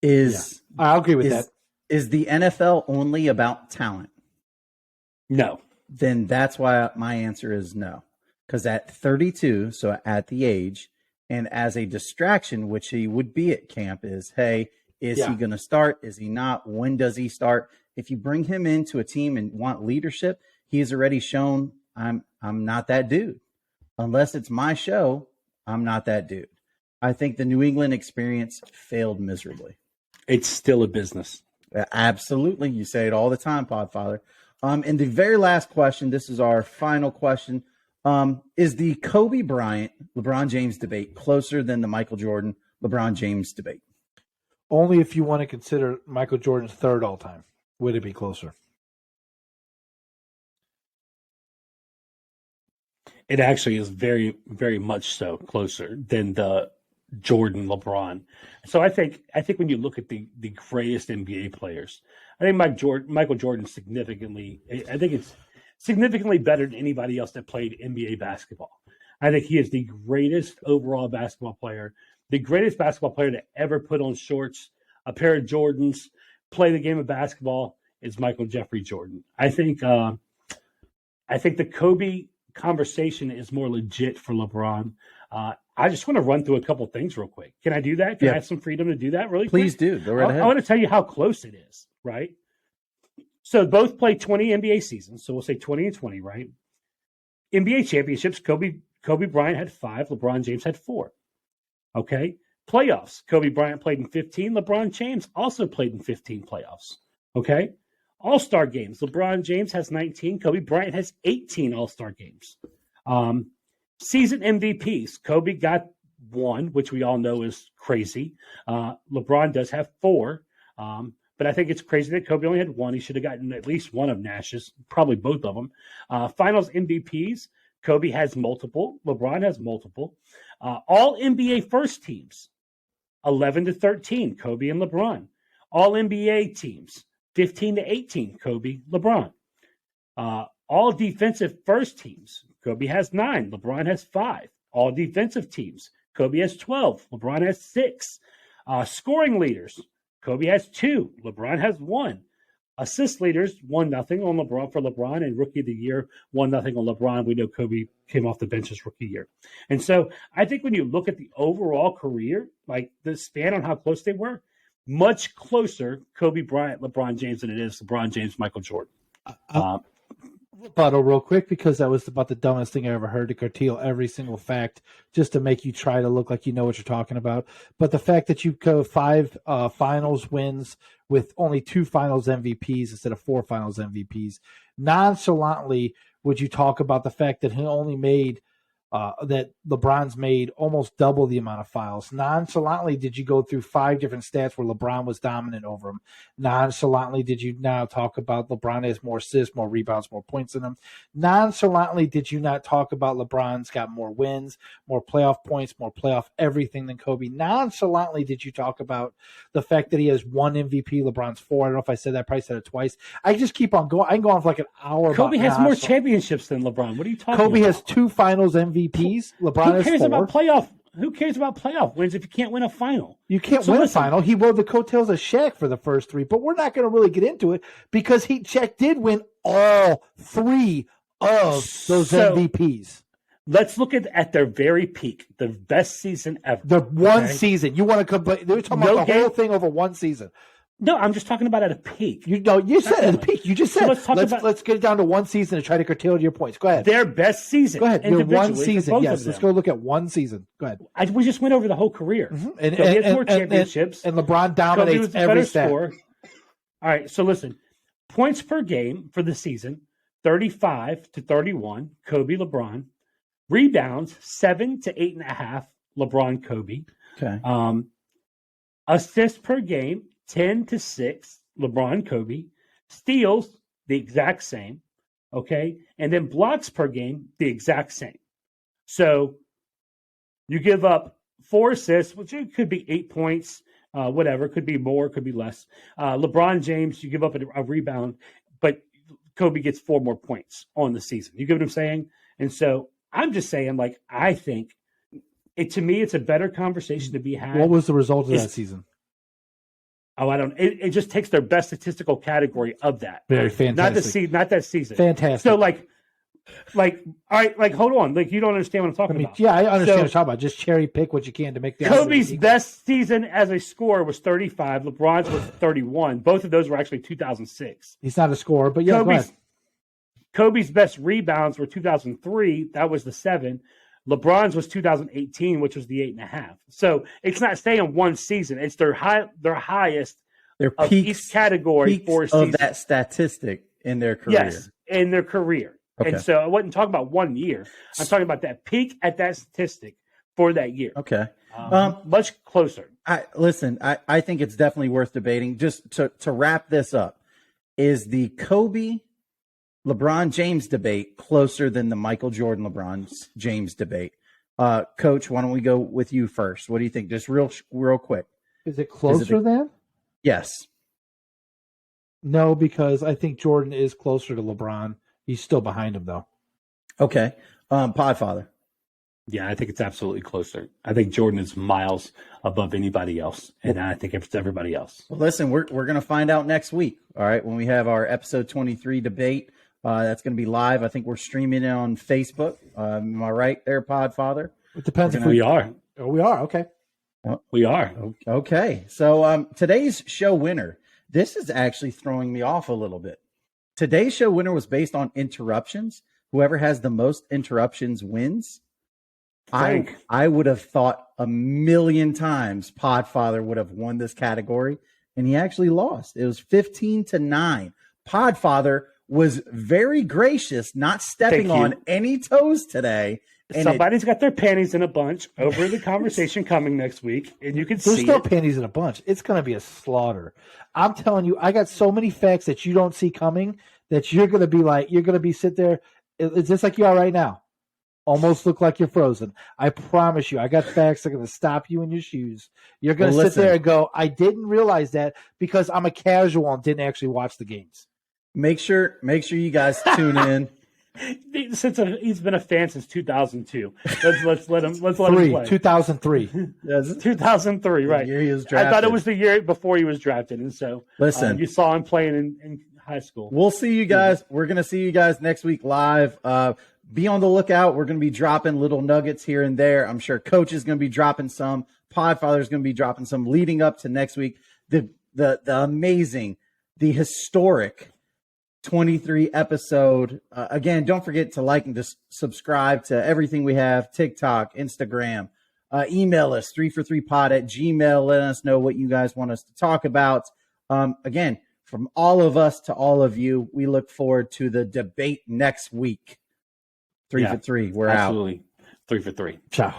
I'll agree with that. Is the NFL only about talent? No. Then that's why my answer is no. Because at 32, so at the age, and as a distraction, which he would be at camp, is, hey, is he going to start? Is he not? When does he start? If you bring him into a team and want leadership, he has already shown I'm not that dude. Unless it's my show, I'm not that dude. I think the New England experience failed miserably. It's still a business. Absolutely. You say it all the time, Podfather. And the very last question, this is our final question. Is the Kobe Bryant, LeBron James debate closer than the Michael Jordan, LeBron James debate? Only if you want to consider Michael Jordan's third all time would it be closer. It actually is very, very much so closer than the Jordan LeBron. So I think when you look at the greatest NBA players, I think Michael Jordan significantly better than anybody else that played NBA basketball. I think he is the greatest overall basketball player, the greatest basketball player to ever put on shorts, a pair of Jordans, play the game of basketball is Michael Jeffrey Jordan. I think the Kobe conversation is more legit for LeBron. I just want to run through a couple things real quick. Can I do that? Can I have some freedom to do that really quick? Please do. Go right ahead. I want to tell you how close it is, right? So both played 20 NBA seasons. So we'll say 20 and 20, right? NBA championships, Kobe Bryant had 5, LeBron James had 4. Okay? Playoffs. Kobe Bryant played in 15. LeBron James also played in 15 playoffs. Okay. All-Star games. LeBron James has 19. Kobe Bryant has 18 All-Star games. Season MVPs. Kobe got 1, which we all know is crazy. LeBron does have 4. But I think it's crazy that Kobe only had 1. He should have gotten at least one of Nash's, probably both of them. Finals MVPs. Kobe has multiple. LeBron has multiple. All NBA first teams. 11 to 13, Kobe and LeBron. All NBA teams, 15 to 18, Kobe, LeBron. All defensive first teams, Kobe has 9, LeBron has 5. All defensive teams, Kobe has 12, LeBron has 6. Scoring leaders, Kobe has 2, LeBron has 1. Assist leaders, 1-0 on LeBron for LeBron, and Rookie of the Year, 1-0 on LeBron. We know Kobe came off the bench as Rookie Year. And so I think when you look at the overall career, like the span on how close they were, much closer Kobe Bryant, LeBron James than it is LeBron James, Michael Jordan. Rebuttal real quick, because that was about the dumbest thing I ever heard, to curtail every single fact just to make you try to look like you know what you're talking about. But the fact that you go 5 finals wins with only 2 finals MVPs instead of 4 finals MVPs, nonchalantly would you talk about the fact that he only made that LeBron's made almost double the amount of fouls. Nonchalantly did you go through 5 different stats where LeBron was dominant over him. Nonchalantly did you now talk about LeBron has more assists, more rebounds, more points than him. Nonchalantly did you not talk about LeBron's got more wins, more playoff points, more playoff everything than Kobe. Nonchalantly did you talk about the fact that he has 1 MVP, LeBron's 4. I don't know if I said that, I probably said it twice. I just keep on going. I can go on for like an hour. Kobe has more championships than LeBron. What are you talking about? Kobe has 2 finals MVPs. LeBron has 4. Who cares about playoff wins if you can't win a final? You can't win a final. He rode the coattails of Shaq for the first 3, but we're not going to really get into it because Shaq did win all 3 of those MVPs. Let's look at their very peak, the best season ever. The one season. You want to complain? They're talking about the whole thing over one season. No, I'm just talking about at a peak. You said at a peak. You just said let's get it down to one season and try to curtail your points. Go ahead. Their best season. Go ahead. Your one season. Yes, let's go look at one season. Go ahead. We just went over the whole career. Mm-hmm. And he has more championships. And LeBron dominates every stat. All right, so listen. Points per game for the season, 35 to 31, Kobe, LeBron. Rebounds, 7 to 8.5, LeBron, Kobe. Okay. Assists per game, 10 to 6, LeBron, Kobe. Steals, the exact same. Okay. And then blocks per game, the exact same. So you give up 4 assists, which it could be 8 points, whatever. Could be more, could be less. LeBron James, you give up a rebound, but Kobe gets 4 more points on the season. You get what I'm saying? And so I'm just saying, like, I think to me, it's a better conversation to be had. What was the result of that season? Oh, I don't. It just takes their best statistical category of that. Very fantastic. Not that season. Fantastic. So like, all right, like hold on, like you don't understand what I'm talking about. Yeah, I understand what you're talking about. Just cherry pick what you can to make the Kobe's best season as a scorer was 35. LeBron's was 31. Both of those were actually 2006. He's not a scorer, but yeah, Kobe's best rebounds were 2003. That was the 7. LeBron's was 2018, which was the 8.5. So it's not staying one season. It's their highest, their of each category for a season. Of that statistic in their career. Yes, in their career. Okay. And so I wasn't talking about 1 year. I'm talking about that peak at that statistic for that year. Okay. Much closer. I think it's definitely worth debating. Just to wrap this up, is the Kobe LeBron James debate closer than the Michael Jordan LeBron James debate? Coach, why don't we go with you first? What do you think? Just real quick. Is it closer than? Yes. No, because I think Jordan is closer to LeBron. He's still behind him, though. Okay. Podfather. Yeah, I think it's absolutely closer. I think Jordan is miles above anybody else, and I think it's everybody else. Well, listen, we're going to find out next week, all right, when we have our episode 23 debate. That's going to be live. I think we're streaming it on Facebook. Am I right there, Podfather? It depends if we are. Oh, we are. Okay. We are. Okay. So today's show winner, this is actually throwing me off a little bit. Today's show winner was based on interruptions. Whoever has the most interruptions wins. Frank. I would have thought a million times Podfather would have won this category, and he actually lost. It was 15-9. Podfather was very gracious, not stepping on any toes today. Somebody's got their panties in a bunch over the conversation coming next week, and you can see there's no panties in a bunch. It's going to be a slaughter. I'm telling you, I got so many facts that you don't see coming that you're going to be sit there. It's just like you are right now. Almost look like you're frozen. I promise you, I got facts that are going to stop you in your shoes. You're going to sit there and go, I didn't realize that because I'm a casual and didn't actually watch the games. Make sure you guys tune in. Since he's been a fan since 2002, let's let him play. 2003. 2003, right? The year he was drafted. I thought it was the year before he was drafted, and so listen, you saw him playing in high school. We'll see you guys. We're gonna see you guys next week live. Be on the lookout. We're gonna be dropping little nuggets here and there. I'm sure Coach is gonna be dropping some. Podfather is gonna be dropping some leading up to next week. The amazing, the historic 23 episode. Again, don't forget to like and just subscribe to everything we have, TikTok, Instagram. Email us 3for3pod@gmail. Let us know what you guys want us to talk about. Again, from all of us to all of you, we look forward to the debate next week. 3 for 3. We're absolutely. Out. 3 for 3. Ciao.